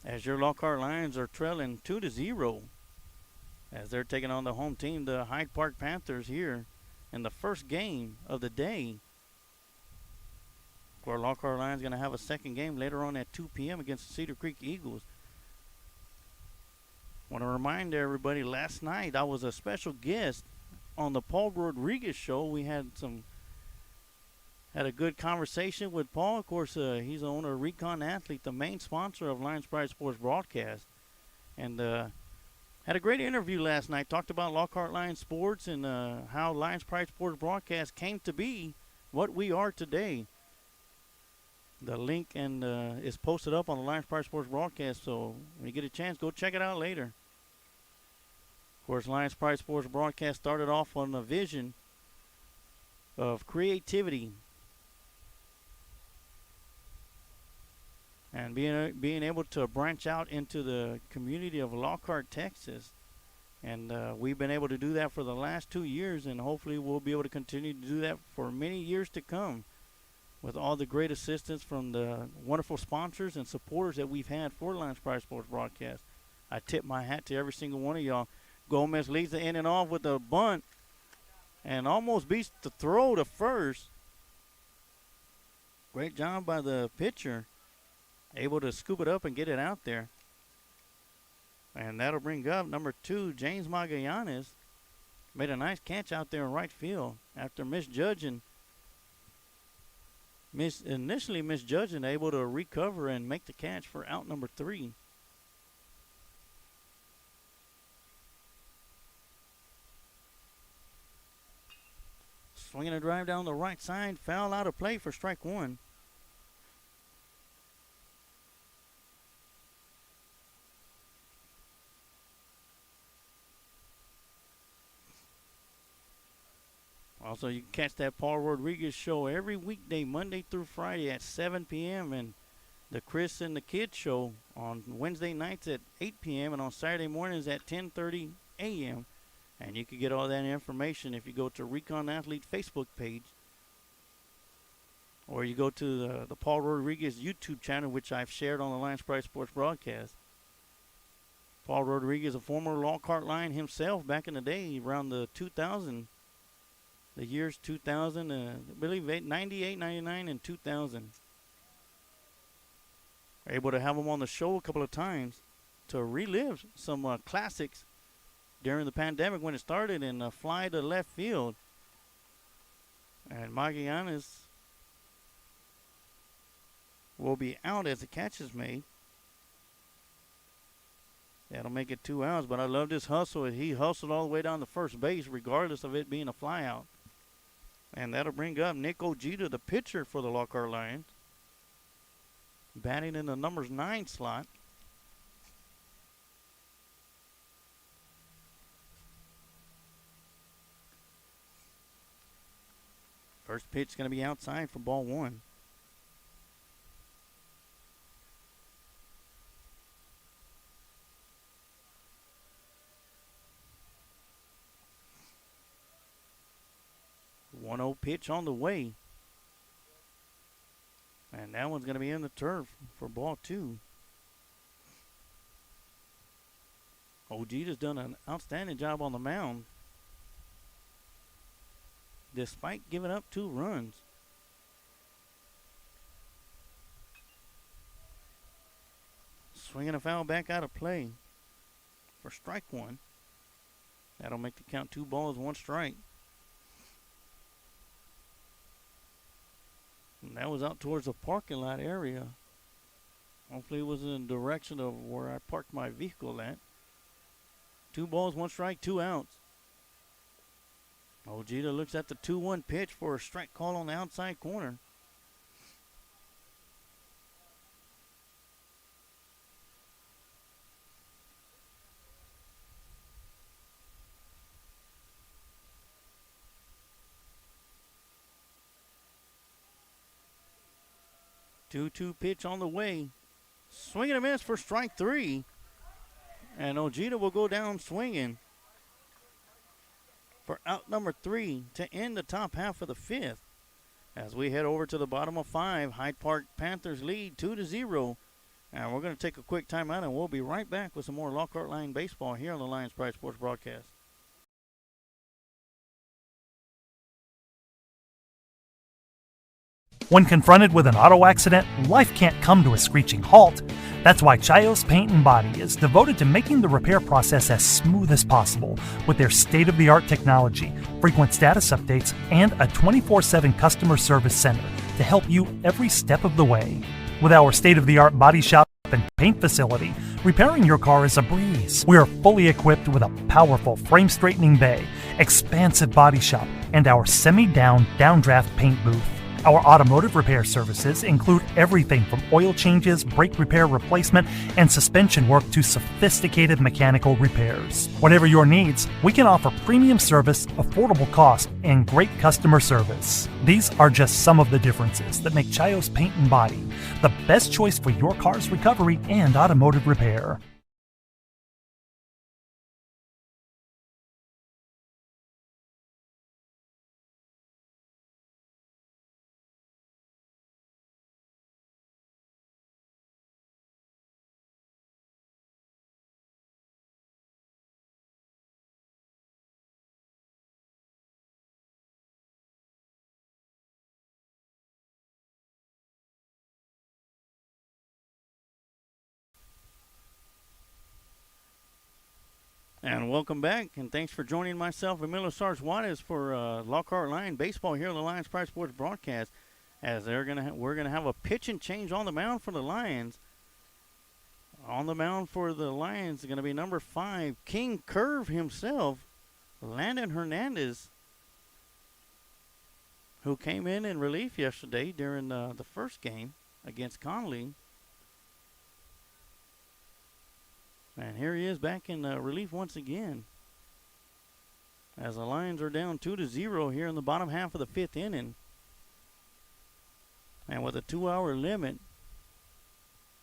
as your Lockhart Lions are trailing 2-0, as they're taking on the home team, the Hyde Park Panthers, here in the first game of the day. Where Lockhart Lions going to have a second game later on at 2 p.m. against the Cedar Creek Eagles. Want to remind everybody, last night I was a special guest on the Paul Rodriguez show. We had a good conversation with Paul. Of course, he's the owner of Recon Athlete, the main sponsor of Lions Pride Sports Broadcast. And had a great interview last night. Talked about Lockhart Lions Sports and how Lions Pride Sports Broadcast came to be what we are today. The link is posted up on the Lions Pride Sports Broadcast, so when you get a chance, go check it out later. Of course, Lions Pride Sports Broadcast started off on a vision of creativity and being able to branch out into the community of Lockhart, Texas. And we've been able to do that for the last 2 years, and hopefully we'll be able to continue to do that for many years to come, with all the great assistance from the wonderful sponsors and supporters that we've had for Lions Pride Sports Broadcast. I tip my hat to every single one of y'all. Gomez leads the inning off with a bunt and almost beats the throw to first. Great job by the pitcher. able to scoop it up and get it out there. And that'll bring up number 2, James Magallanes. Made a nice catch out there in right field after initially misjudging, able to recover and make the catch for out number 3. Swinging a drive down the right side, foul out of play for strike 1. Also, you can catch that Paul Rodriguez show every weekday, Monday through Friday at 7 p.m. and the Chris and the Kids show on Wednesday nights at 8 p.m. and on Saturday mornings at 10:30 a.m. And you can get all that information if you go to Recon Athlete Facebook page, or you go to the Paul Rodriguez YouTube channel, which I've shared on the Lions Pride Sports broadcast. Paul Rodriguez, a former Lockhart Lion himself back in the day, around the years 2000, I believe 98, 99, and 2000. We're able to have him on the show a couple of times to relive some classics during the pandemic when it started and fly to left field. And Magallanes will be out as the catch is made. That'll make it 2 outs, but I love this hustle. He hustled all the way down to first base regardless of it being a fly out. And that'll bring up Nick Ojeda, the pitcher for the Lockhart Lions, batting in the numbers 9 slot. First pitch is going to be outside for ball 1. One 1-0 pitch on the way. And that one's going to be in the turf for ball 2. Ojeda's done an outstanding job on the mound, despite giving up 2 runs. Swinging a foul back out of play for strike 1. That'll make the count 2 balls, 1 strike. And that was out towards the parking lot area. Hopefully it was in the direction of where I parked my vehicle at. 2 balls, 1 strike, 2 outs. Ojeda looks at the 2-1 pitch for a strike call on the outside corner. Two pitch on the way. Swing and a miss for strike 3. And Ojeda will go down swinging for out number 3 to end the top half of the 5th. As we head over to the bottom of 5, Hyde Park Panthers lead 2-0. And we're going to take a quick timeout, and we'll be right back with some more Lockhart Lion baseball here on the Lions Pride Sports broadcast. When confronted with an auto accident, life can't come to a screeching halt. That's why Chios Paint and Body is devoted to making the repair process as smooth as possible with their state-of-the-art technology, frequent status updates, and a 24/7 customer service center to help you every step of the way. With our state-of-the-art body shop and paint facility, repairing your car is a breeze. We are fully equipped with a powerful frame straightening bay, expansive body shop, and our semi-down downdraft paint booth. Our automotive repair services include everything from oil changes, brake repair replacement, and suspension work to sophisticated mechanical repairs. Whatever your needs, we can offer premium service, affordable cost, and great customer service. These are just some of the differences that make Chios Paint and Body the best choice for your car's recovery and automotive repair. And welcome back, and thanks for joining myself, Emilio Sarge Juarez, for Lockhart Lion Baseball here on the Lions Pride Sports broadcast. As we're gonna have a pitch and change on the mound for the Lions. On the mound for the Lions is going to be number 5, King Curve himself, Landon Hernandez, who came in relief yesterday during the first game against Conley. And here he is back in relief once again, as the Lions are down 2-0 here in the bottom half of the 5th inning. And with a 2-hour limit,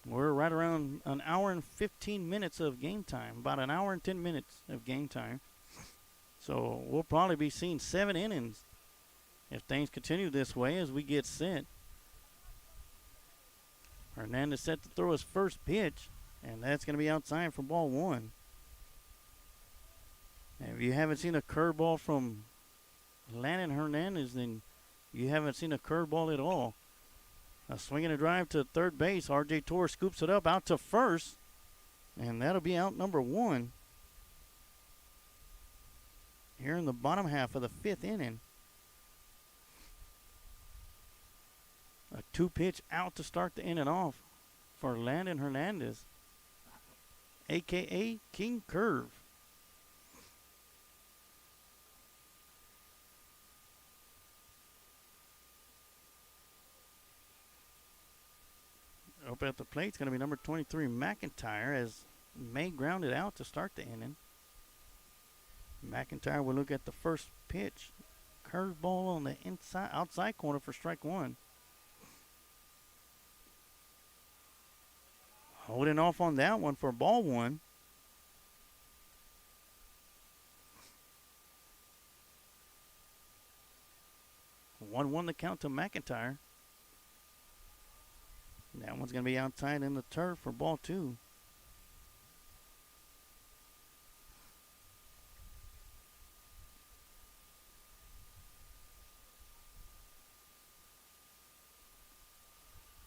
we're right around an hour and 15 minutes of game time, about an hour and 10 minutes of game time. So we'll probably be seeing 7 innings if things continue this way as we get set. Hernandez set to throw his first pitch, and that's going to be outside for ball 1. And if you haven't seen a curveball from Landon Hernandez, then you haven't seen a curveball at all. A swing and a drive to third base. R.J. Torres scoops it up out to first, and that'll be out number 1 here in the bottom half of the 5th inning. A 2-pitch out to start the inning off for Landon Hernandez, a.k.a. King Curve. Up at the plate is going to be number 23, McIntyre, as May grounded out to start the inning. McIntyre will look at the first pitch. Curveball on the outside corner for strike 1. Holding off on that one for ball 1. One the count to McIntyre. That one's going to be outside in the turf for ball 2.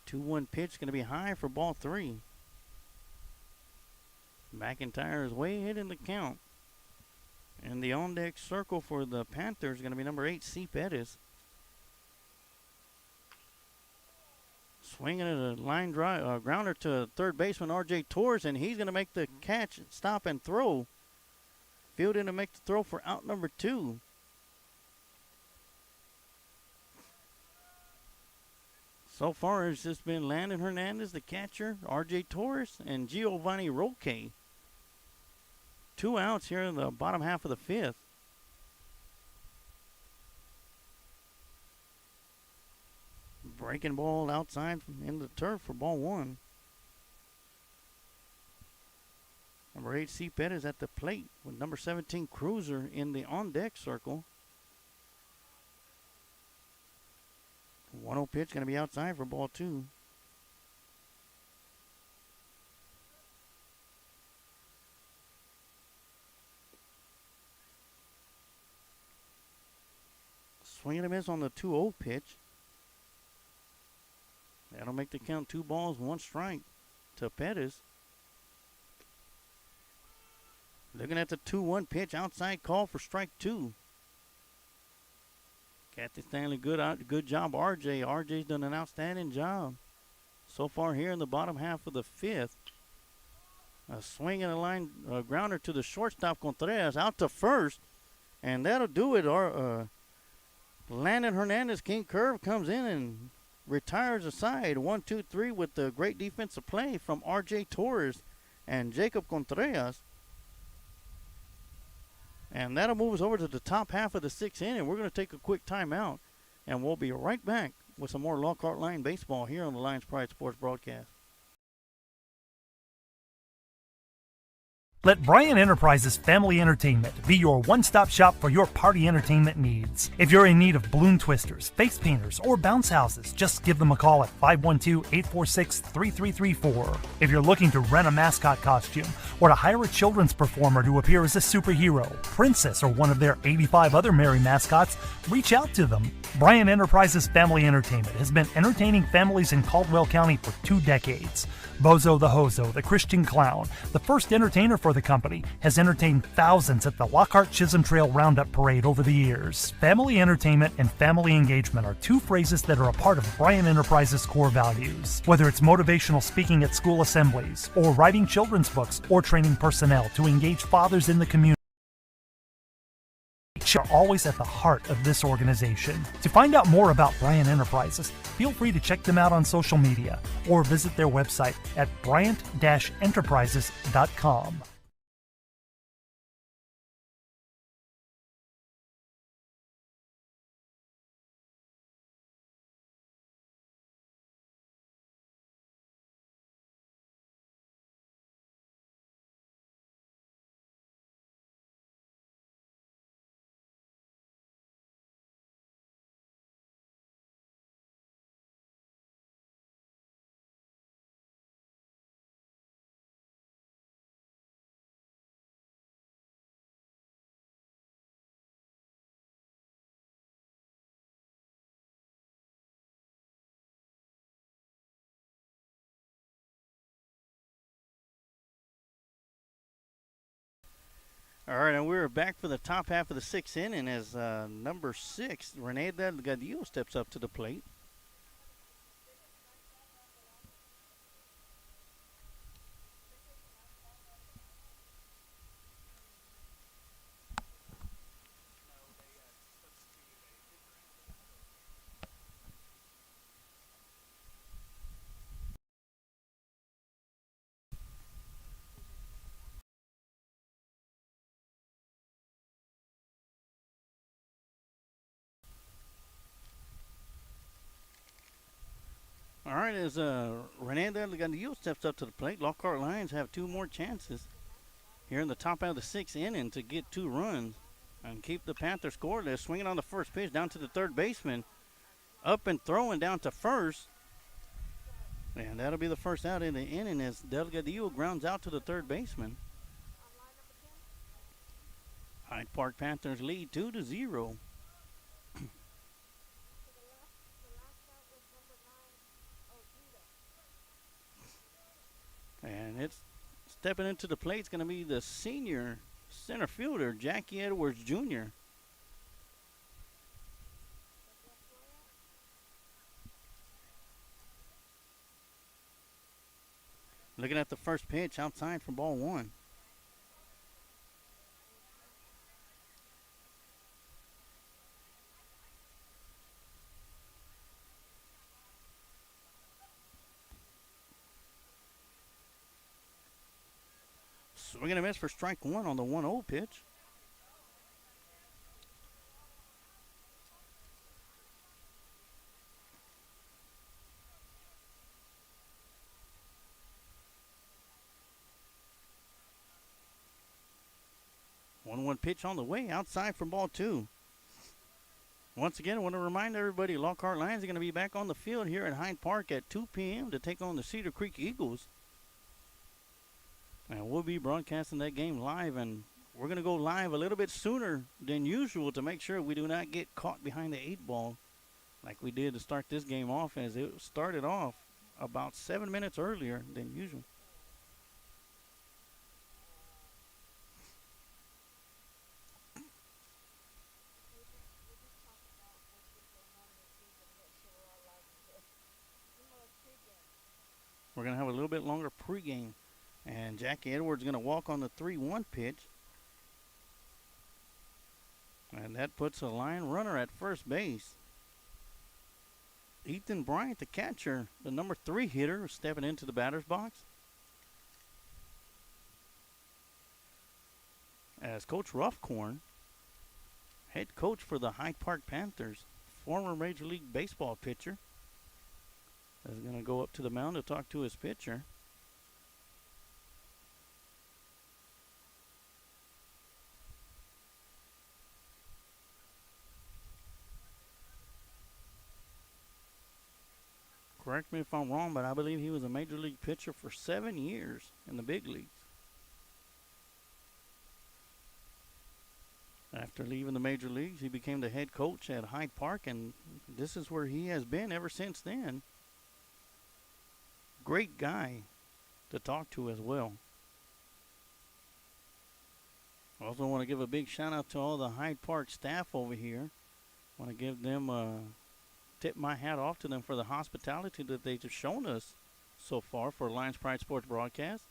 Two-one pitch going to be high for ball 3. McIntyre is way ahead in the count. And the on-deck circle for the Panthers is going to be number 8, C. Pettis. Swinging at a line drive, grounder to third baseman R.J. Torres, and he's going to make the catch, stop, and throw. Fielding to make the throw for out number 2. So far, it's just been Landon Hernandez, the catcher, R.J. Torres, and Giovanni Roque. 2 outs here in the bottom half of the 5th. Breaking ball outside in the turf for ball 1. Number 8, C. Pettis at the plate with number 17, Cruiser, in the on-deck circle. 1-0 pitch going to be outside for ball 2. Swing and a miss on the 2-0 pitch. That'll make the count 2 balls, 1 strike to Pettis. Looking at the 2-1 pitch, outside call for strike 2. Kathy Stanley, good job, RJ. RJ's done an outstanding job so far here in the bottom half of the 5th. A swing and a line grounder to the shortstop, Contreras, out to first. And that'll do it. Landon Hernandez, King Curve, comes in and retires aside. 1-2-3 with the great defensive play from R.J. Torres and Jacob Contreras. And that'll move us over to the top half of the 6th inning. We're going to take a quick timeout, and we'll be right back with some more Lockhart Lion baseball here on the Lions Pride Sports broadcast. Let Bryant Enterprises Family Entertainment be your one-stop shop for your party entertainment needs. If you're in need of balloon twisters, face painters, or bounce houses, just give them a call at 512-846-3334. If you're looking to rent a mascot costume or to hire a children's performer to appear as a superhero, princess, or one of their 85 other merry mascots, reach out to them. Bryant Enterprises Family Entertainment has been entertaining families in Caldwell County for 2 decades. Bozo the Hozo, the Christian clown, the first entertainer for the company, has entertained thousands at the Lockhart Chisholm Trail Roundup Parade over the years. Family entertainment and family engagement are two phrases that are a part of Bryant Enterprises' core values. Whether it's motivational speaking at school assemblies, or writing children's books, or training personnel to engage fathers in the community, are always at the heart of this organization. To find out more about Bryant Enterprises, feel free to check them out on social media or visit their website at bryant-enterprises.com. All right, and we're back for the top half of the sixth inning as number 6, Rene Delgadillo, steps up to the plate. All right, as Rene Delgadillo steps up to the plate, Lockhart Lions have 2 more chances here in the top half of the sixth inning to get 2 runs and keep the Panthers scoreless. Swinging on the first pitch down to the third baseman, up and throwing down to first. And that'll be the first out in the inning as Delgadillo grounds out to the third baseman. Hyde Park Panthers lead 2-0. And it's stepping into the plate. It's going to be the senior center fielder, Jackie Edwards Jr. Looking at the first pitch outside for ball 1. Swinging a miss for strike 1 on the 1-0 pitch. One pitch on the way outside for ball 2. Once again, I want to remind everybody, Lockhart Lions are going to be back on the field here at Hyde Park at 2 p.m. to take on the Cedar Creek Eagles. And we'll be broadcasting that game live, and we're going to go live a little bit sooner than usual to make sure we do not get caught behind the 8 ball like we did to start this game off, as it started off about 7 minutes earlier than usual. We're going to have a little bit longer pregame. And Jackie Edwards going to walk on the 3-1 pitch. And that puts a line runner at first base. Ethan Bryant, the catcher, the number 3 hitter, stepping into the batter's box. As Coach Ruffcorn, head coach for the Hyde Park Panthers, former Major League Baseball pitcher, is going to go up to the mound to talk to his pitcher. Correct me if I'm wrong, but I believe he was a Major League pitcher for 7 years in the big leagues. After leaving the Major Leagues, he became the head coach at Hyde Park, and this is where he has been ever since then. Great guy, to talk to as well. I also want to give a big shout out to all the Hyde Park staff over here. I want to give them tip my hat off to them for the hospitality that they've just shown us so far for Lions Pride Sports broadcast.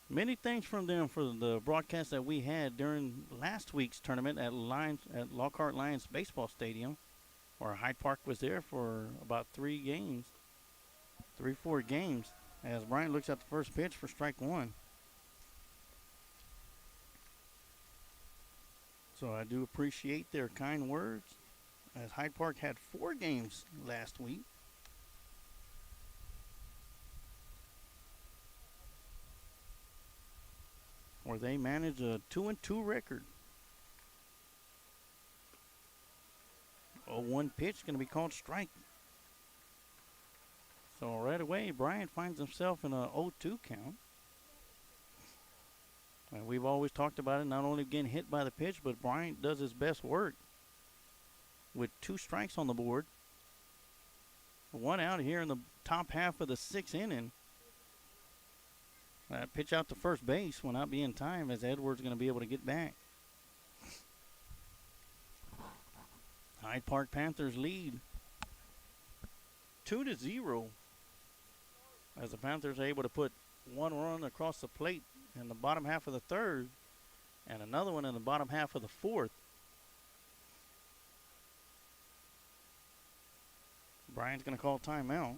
Many thanks from them for the broadcast that we had during last week's tournament at Lockhart Lions Baseball Stadium, where Hyde Park was there for about 4 games, as Bryant looks at the first pitch for strike one. So I do appreciate their kind words, as Hyde Park had 4 games last week. Where they managed a 2-2 record. 0-1 pitch going to be called strike. So right away, Bryant finds himself in a 0-2 count. And we've always talked about it, not only getting hit by the pitch, but Bryant does his best work with 2 strikes on the board. 1 out here in the top half of the 6th inning. That pitch out to first base will not be in time, as Edwards going to be able to get back. Hyde Park Panthers lead 2-0, as the Panthers are able to put 1 run across the plate in the bottom half of the 3rd and another one in the bottom half of the 4th. Bryant's going to call timeout.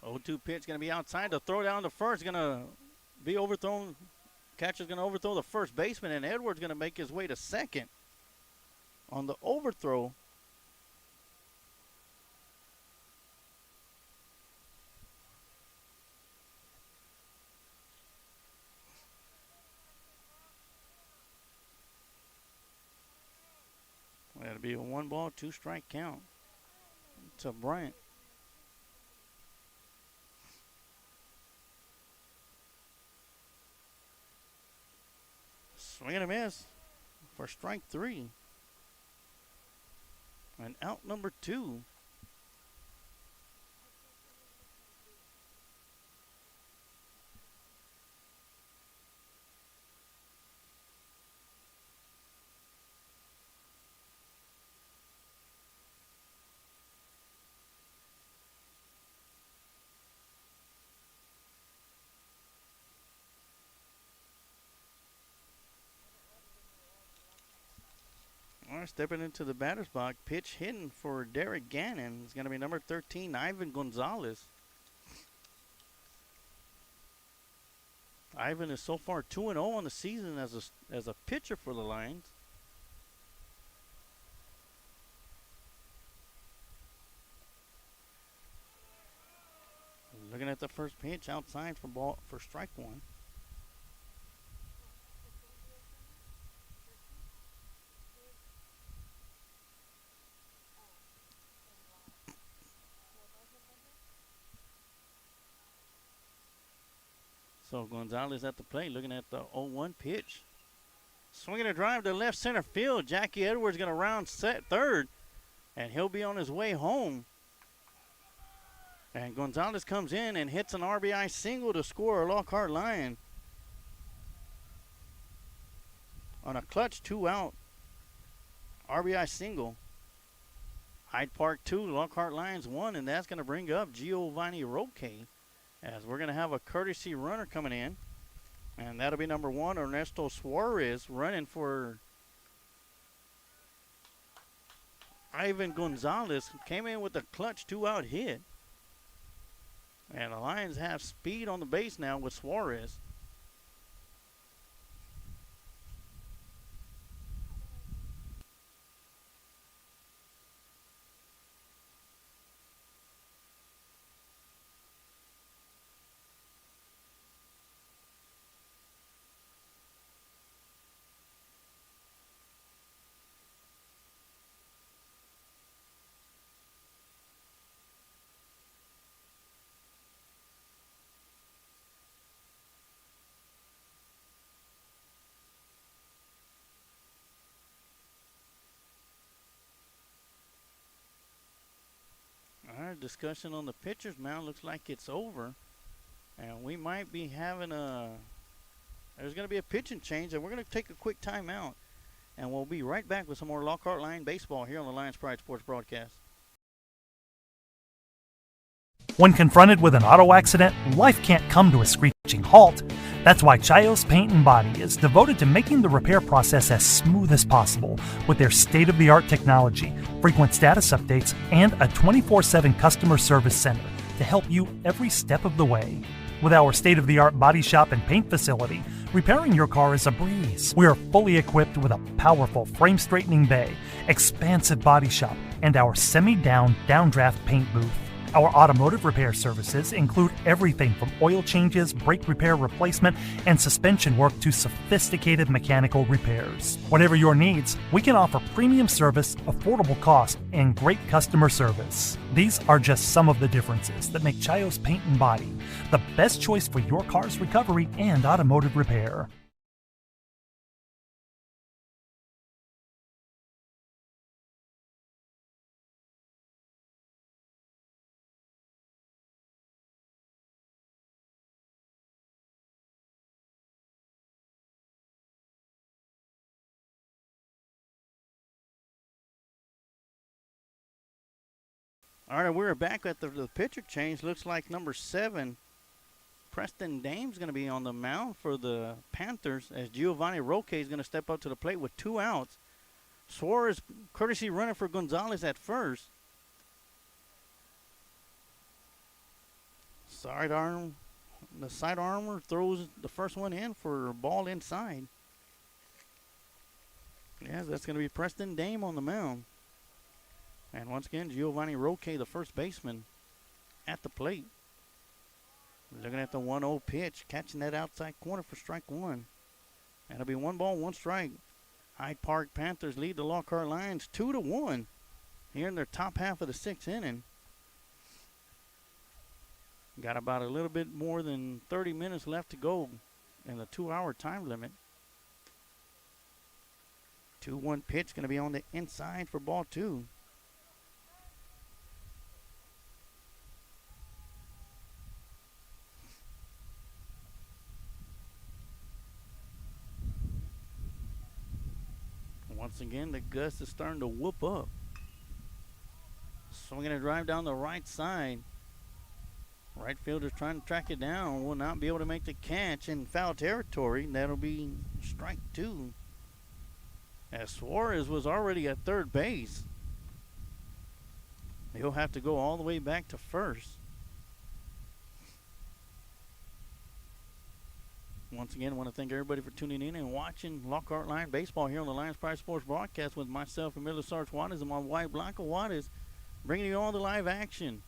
Oh, 0-2 pitch going to be outside. The throw down to first going to be overthrown. Catcher's going to overthrow the first baseman, and Edwards going to make his way to second on the overthrow. That'll be a 1-ball, 2-strike count to Bryant. Swing and a miss for strike 3. And out number 2. All right, stepping into the batter's box, pitch hidden for Derek Gannon. It's going to be number 13, Ivan Gonzalez. Ivan is so far 2-0 on the season as a pitcher for the Lions. Looking at the first pitch outside for strike 1. So Gonzalez at the plate, looking at the 0-1 pitch. Swinging a drive to left center field. Jackie Edwards going to round third, and he'll be on his way home. And Gonzalez comes in and hits an RBI single to score a Lockhart Lion on a clutch 2-out RBI single. Hyde Park 2, Lockhart Lions 1, and that's going to bring up Giovanni Roque, as we're going to have a courtesy runner coming in. And that'll be number 1, Ernesto Suarez, running for Ivan Gonzalez. Came in with a clutch 2-out hit. And the Lions have speed on the base now with Suarez. of discussion on the pitcher's mound. Looks like it's over. And we might be having there's going to be a pitching change, and we're going to take a quick timeout. And we'll be right back with some more Lockhart Line baseball here on the Lions Pride Sports Broadcast. When confronted with an auto accident, life can't come to a screeching halt. That's why Chios Paint and Body is devoted to making the repair process as smooth as possible with their state-of-the-art technology, frequent status updates, and a 24/7 customer service center to help you every step of the way. With our state-of-the-art body shop and paint facility, repairing your car is a breeze. We are fully equipped with a powerful frame-straightening bay, expansive body shop, and our semi-down downdraft paint booth. Our automotive repair services include everything from oil changes, brake repair replacement, and suspension work to sophisticated mechanical repairs. Whatever your needs, we can offer premium service, affordable cost, and great customer service. These are just some of the differences that make Chios Paint and Body the best choice for your car's recovery and automotive repair. All right, we're back at the pitcher change. Looks like number 7, Preston Dame's going to be on the mound for the Panthers as Giovanni Roque is going to step up to the plate with 2 outs. Suarez, courtesy runner for Gonzalez at first. The side armor throws the first one in for a ball inside. Yeah, that's going to be Preston Dame on the mound. And once again, Giovanni Roque, the first baseman, at the plate. Looking at the 1-0 pitch, catching that outside corner for strike 1. That'll be 1 ball, 1 strike. Hyde Park Panthers lead the Lockhart Lions 2-1 here in their top half of the 6th inning. Got about a little bit more than 30 minutes left to go in the 2-hour time limit. 2-1 pitch going to be on the inside for ball 2. Once again, the gust is starting to whoop up. Swinging a drive down the right side. Right fielder's trying to track it down. Will not be able to make the catch in foul territory. That'll be strike 2. As Suarez was already at third base. He'll have to go all the way back to first. Once again, I want to thank everybody for tuning in and watching Lockhart Line Baseball here on the Lions Pride Sports Broadcast with myself, Emilio Sarge Juarez, and my wife, Blanca Juarez, bringing you all the live action.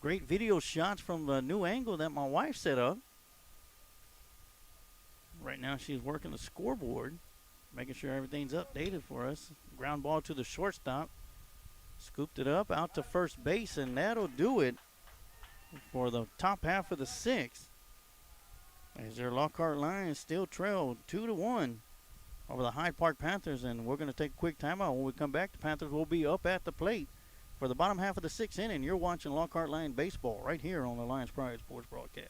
Great video shots from the new angle that my wife set up. Right now, she's working the scoreboard, making sure everything's updated for us. Ground ball to the shortstop. Scooped it up out to first base, and that'll do it for the top half of the 6th. As their Lockhart Lions still trail 2-1 over the Hyde Park Panthers, and we're going to take a quick timeout. When we come back, the Panthers will be up at the plate for the bottom half of the 6th inning. You're watching Lockhart Lion Baseball right here on the Lions Pride Sports Broadcast.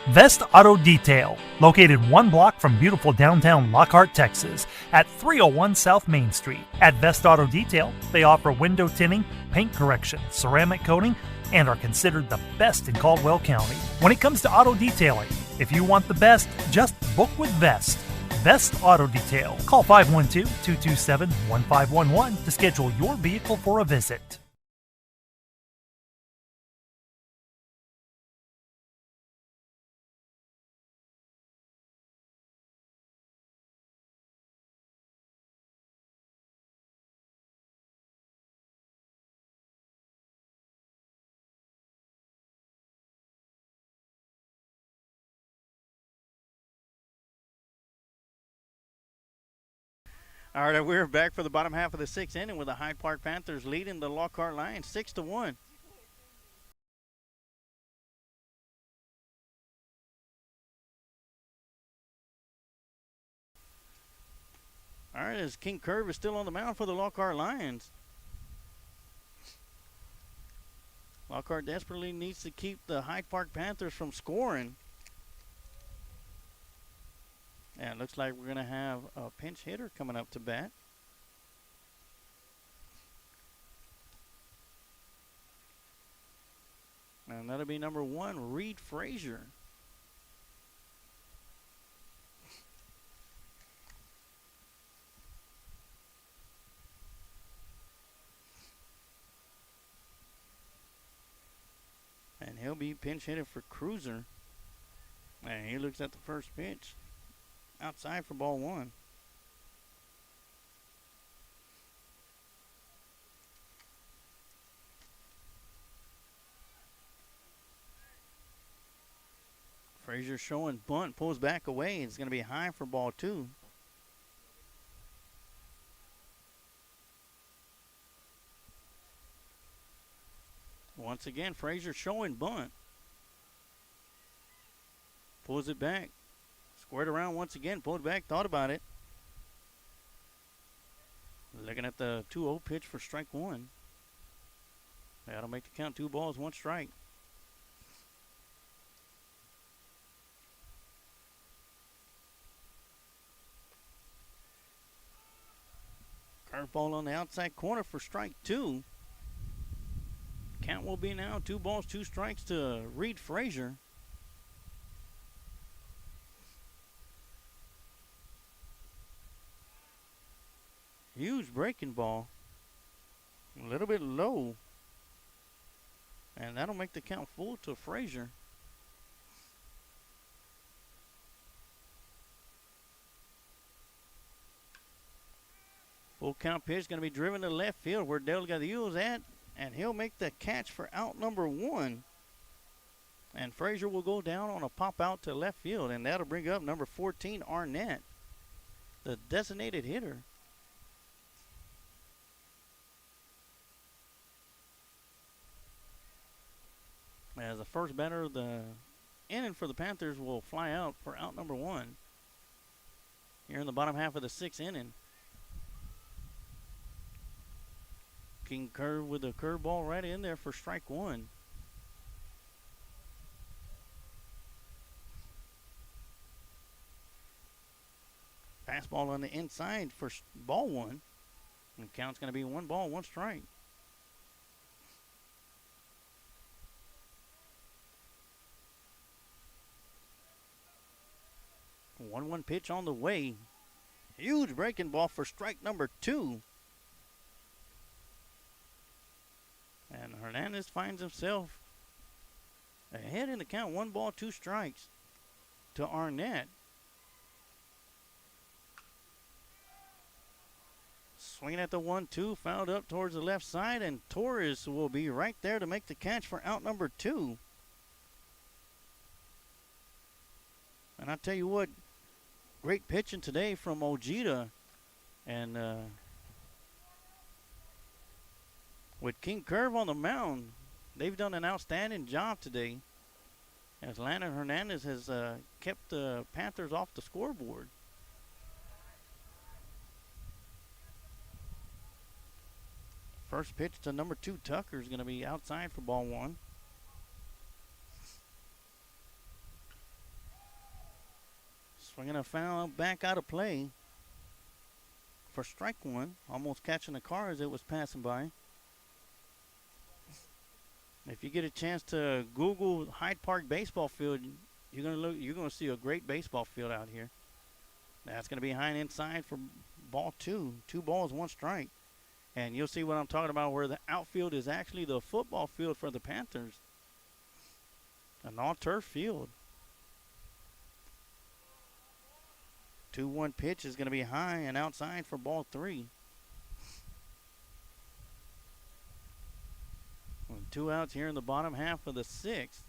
Vest Auto Detail, located 1 block from beautiful downtown Lockhart, Texas, at 301 South Main Street. At Vest Auto Detail, they offer window tinting, paint correction, ceramic coating, and are considered the best in Caldwell County. When it comes to auto detailing, if you want the best, just book with Vest. Vest Auto Detail. Call 512-227-1511 to schedule your vehicle for a visit. All right, we're back for the bottom half of the 6th inning with the Hyde Park Panthers leading the Lockhart Lions 6-1. All All right, as King Curve is still on the mound for the Lockhart Lions. Lockhart desperately needs to keep the Hyde Park Panthers from scoring. And it looks like we're going to have a pinch hitter coming up to bat. And that'll be number 1, Reed Frazier. And he'll be pinch hitting for Cruiser. And he looks at the first pitch. Outside for ball 1. Frazier showing bunt, pulls back away. It's going to be high for ball 2. Once again, Frazier showing bunt. Pulls it back. Squared around once again. Pulled back. Thought about it. Looking at the 2-0 pitch for strike 1. That'll make the count 2 balls, 1 strike. Curveball on the outside corner for strike 2. Count will be now 2 balls, 2 strikes to Reed Frazier. Huge breaking ball. A little bit low. And that'll make the count full to Frazier. Full count pitch going to be driven to left field where Delgadillo's at. And he'll make the catch for out number 1. And Frazier will go down on a pop out to left field. And that'll bring up number 14, Arnett, the designated hitter. As the first batter of the inning for the Panthers will fly out for out number 1 here in the bottom half of the 6th inning. King Curve with a curveball right in there for strike 1. Fastball on the inside for ball 1. And count's going to be 1 ball, 1 strike. One pitch on the way. Huge breaking ball for strike number 2. And Hernandez finds himself ahead in the count. 1 ball, 2 strikes to Arnett. Swinging at the 1-2, fouled up towards the left side, and Torres will be right there to make the catch for out number 2. And I tell you what, great pitching today from Ojeda. And with King Curve on the mound, they've done an outstanding job today as Landon Hernandez has kept the Panthers off the scoreboard. First pitch to number 2, Tucker, is going to be outside for ball 1. Swinging a foul back out of play for strike 1. Almost catching the car as it was passing by. If you get a chance to Google Hyde Park baseball field, you're gonna see a great baseball field out here. That's gonna be high and inside for ball 2. 2 balls, 1 strike. And you'll see what I'm talking about, where the outfield is actually the football field for the Panthers. An all-turf field. 2-1 pitch is going to be high and outside for ball 3. And 2 outs here in the bottom half of the 6th.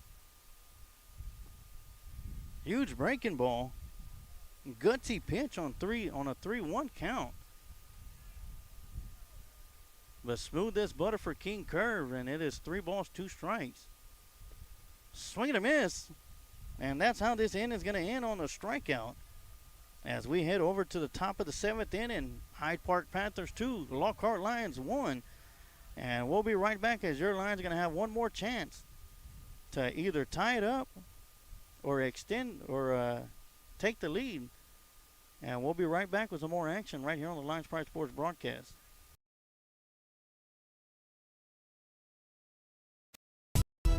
Huge breaking ball. Gutsy pitch on a 3-1 count. But smooth as butter for King Curve, and it is 3 balls, 2 strikes. Swing and a miss. And that's how this inning is going to end, on a strikeout. as we head over to the top of the 7th inning. Hyde Park Panthers 2, Lockhart Lions 1. And we'll be right back as your Lions are going to have one more chance to either tie it up or extend or take the lead. And we'll be right back with some more action right here on the Lions Pride Sports broadcast.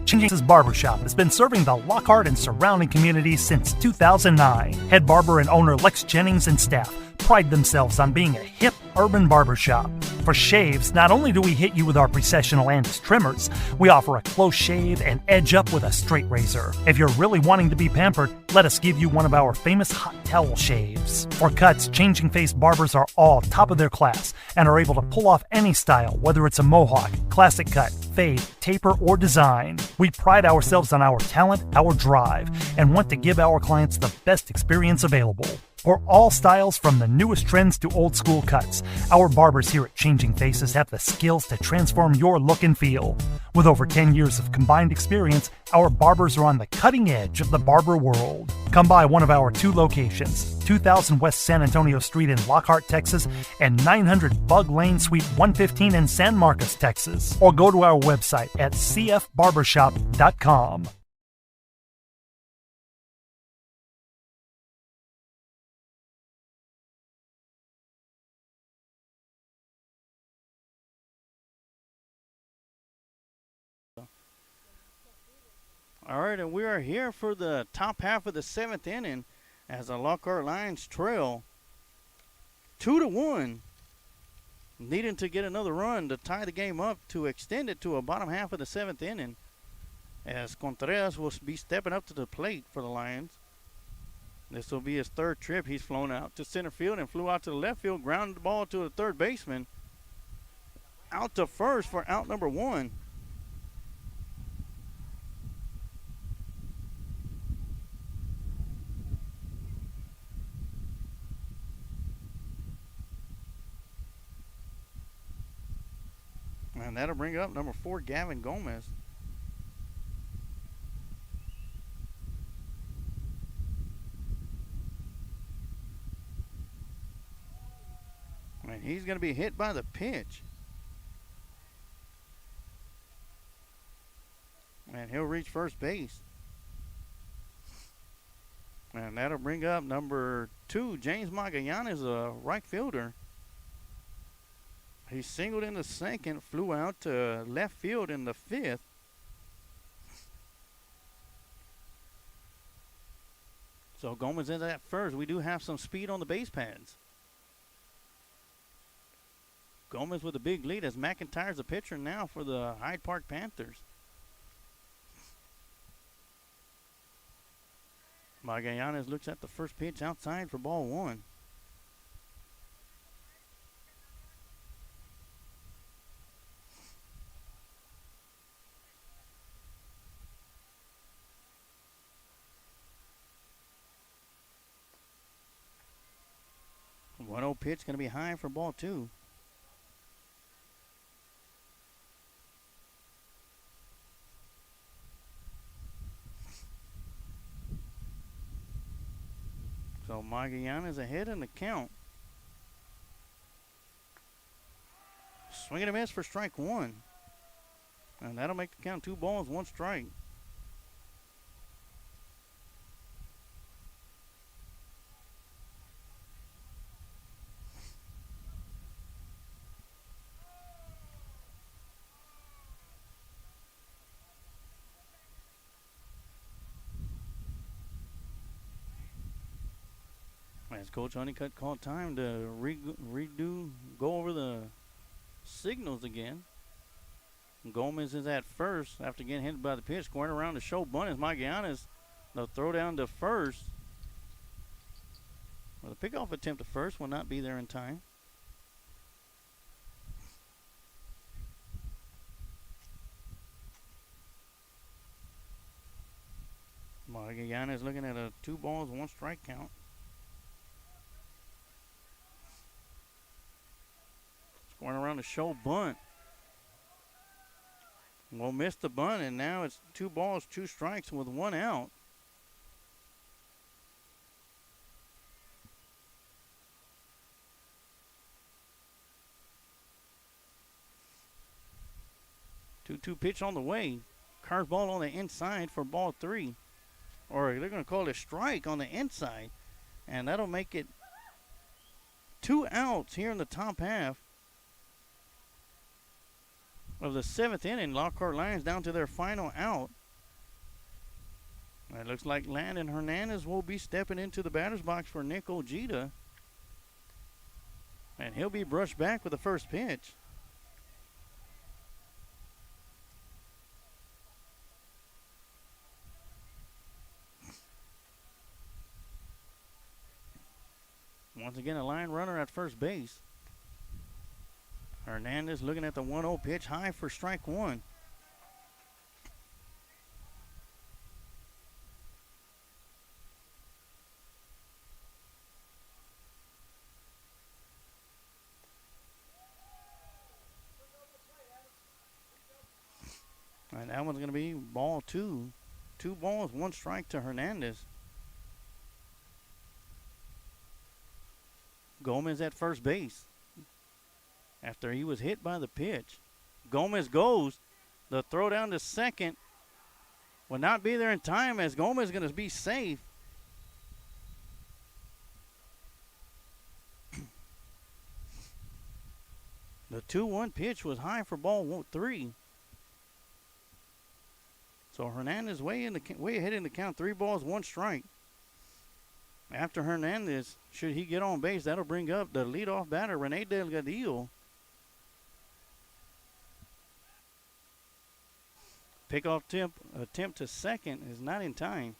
Changes Barbershop has been serving the Lockhart and surrounding communities since 2009. Head barber and owner Lex Jennings and staff pride themselves on being a hip urban barbershop. For shaves, not only do we hit you with our Precessional Andis trimmers, we offer a close shave and edge up with a straight razor. If you're really wanting to be pampered, let us give you one of our famous hot towel shaves. For cuts, Changing Face barbers are all top of their class and are able to pull off any style, whether it's a mohawk, classic cut, fade, taper, or design. We pride ourselves on our talent, our drive, and want to give our clients the best experience available. For all styles, from the newest trends to old school cuts, our barbers here at Changing Faces have the skills to transform your look and feel. With over 10 years of combined experience, our barbers are on the cutting edge of the barber world. Come by one of our 2 locations, 2000 West San Antonio Street in Lockhart, Texas, and 900 Bug Lane, Suite 115 in San Marcos, Texas. Or go to our website at cfbarbershop.com. All right, and we are here for the top half of the 7th inning as the Lockhart Lions trail 2-1, needing to get another run to tie the game up to extend it to a bottom half of the 7th inning, as Contreras will be stepping up to the plate for the Lions. This will be his 3rd trip. He's flown out to center field and flew out to the left field, grounded the ball to the third baseman. Out to first for out number 1. And that'll bring up number 4, Gavin Gomez. And he's going to be hit by the pitch. And he'll reach first base. And that'll bring up number 2, James Magallanes, a right fielder. He singled in the 2nd, flew out to left field in the 5th. So Gomez is at first. We do have some speed on the base pads. Gomez with a big lead as McIntyre's the pitcher now for the Hyde Park Panthers. Magallanes looks at the first pitch outside for ball 1. One 0 pitch going to be high for ball 2. So Magallanes ahead in the count. Swing and a miss for strike 1. And that'll make the count 2 balls, 1 strike. As Coach Honeycutt called time to go over the signals again. Gomez is at first after getting hit by the pitch, going around to show bunt as Magallanes. They'll throw down to first. Well, the pickoff attempt to first will not be there in time. Magallanes looking at a 2 balls, 1 strike count. Going around to show bunt. We'll miss the bunt, and now it's 2 balls, 2 strikes with 1 out. 2-2 pitch on the way. Curveball on the inside for ball 3. Or they're going to call it a strike on the inside. And that'll make it 2 outs here in the top half of the 7th inning. Lockhart Lions down to their final out. It looks like Landon Hernandez will be stepping into the batter's box for Nick Ojeda. And he'll be brushed back with the first pitch. Once again, a line runner at first base. Hernandez looking at the 1-0 pitch, high for strike 1. And that one's going to be ball 2. 2 balls, 1 strike to Hernandez. Gomez at first base after he was hit by the pitch. Gomez goes. The throw down to second will not be there in time as Gomez is going to be safe. The 2-1 pitch was high for ball 3. So Hernandez way ahead in the count. 3 balls, 1 strike. After Hernandez, should he get on base, that'll bring up the leadoff batter, Rene Delgadillo. Pickoff attempt to second is not in time.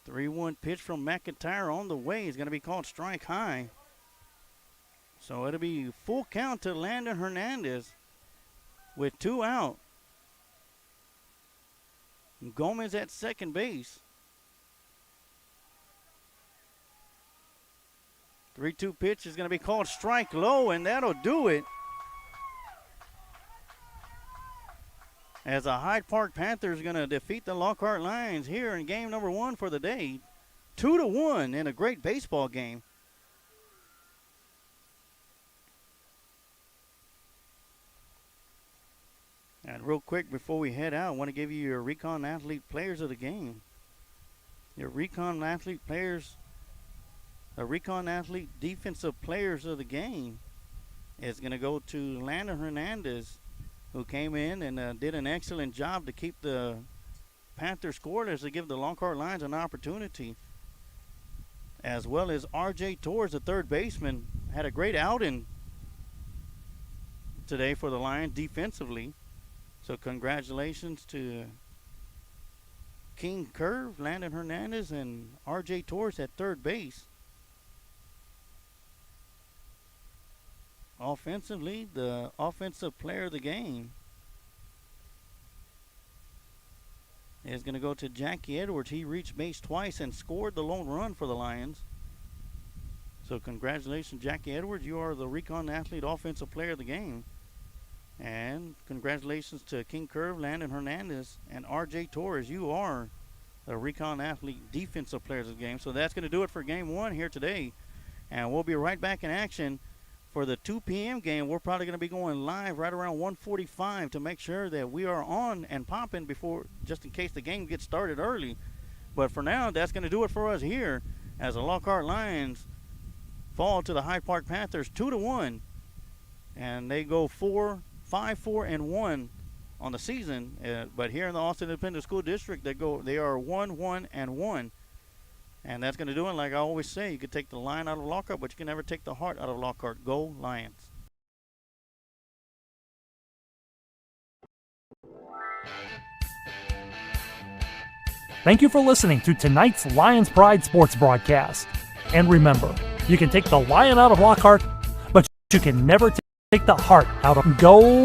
The 3-1 pitch from McIntyre on the way is going to be called strike high. So it'll be full count to Landon Hernandez with 2 out. Gomez at second base. 3-2 pitch is going to be called strike low, and that'll do it. As the Hyde Park Panthers are going to defeat the Lockhart Lions here in game number 1 for the day. 2-1 in a great baseball game. And real quick before we head out, I want to give you your Recon Athlete Players of the game. Your Recon Athlete Players, the Recon Athlete Defensive Players of the game is going to go to Landon Hernandez, who came in and did an excellent job to keep the Panthers scoreless to give the Lockhart Lions an opportunity. As well as R.J. Torres, the third baseman, had a great outing today for the Lions defensively. So congratulations to King Curve, Landon Hernandez, and R.J. Torres at third base. Offensively, the offensive player of the game is going to go to Jackie Edwards. He reached base twice and scored the lone run for the Lions. So congratulations, Jackie Edwards. You are the Recon Athlete Offensive Player of the game. And congratulations to King Curve, Landon Hernandez, and R.J. Torres. You are the Recon Athlete Defensive Players of the game. So that's going to do it for game 1 here today. And we'll be right back in action for the 2 p.m. game. We're probably going to be going live right around 1:45 to make sure that we are on and popping before, just in case the game gets started early. But for now, that's going to do it for us here as the Lockhart Lions fall to the Hyde Park Panthers 2-1. And they go 5-4-1 on the season. But here in the Austin Independent School District, they are 1-1-1. And that's going to do it. Like I always say, you can take the line out of Lockhart, but you can never take the heart out of Lockhart. Go Lions. Thank you for listening to tonight's Lions Pride Sports broadcast. And remember, you can take the lion out of Lockhart, but you can never take the heart out of Go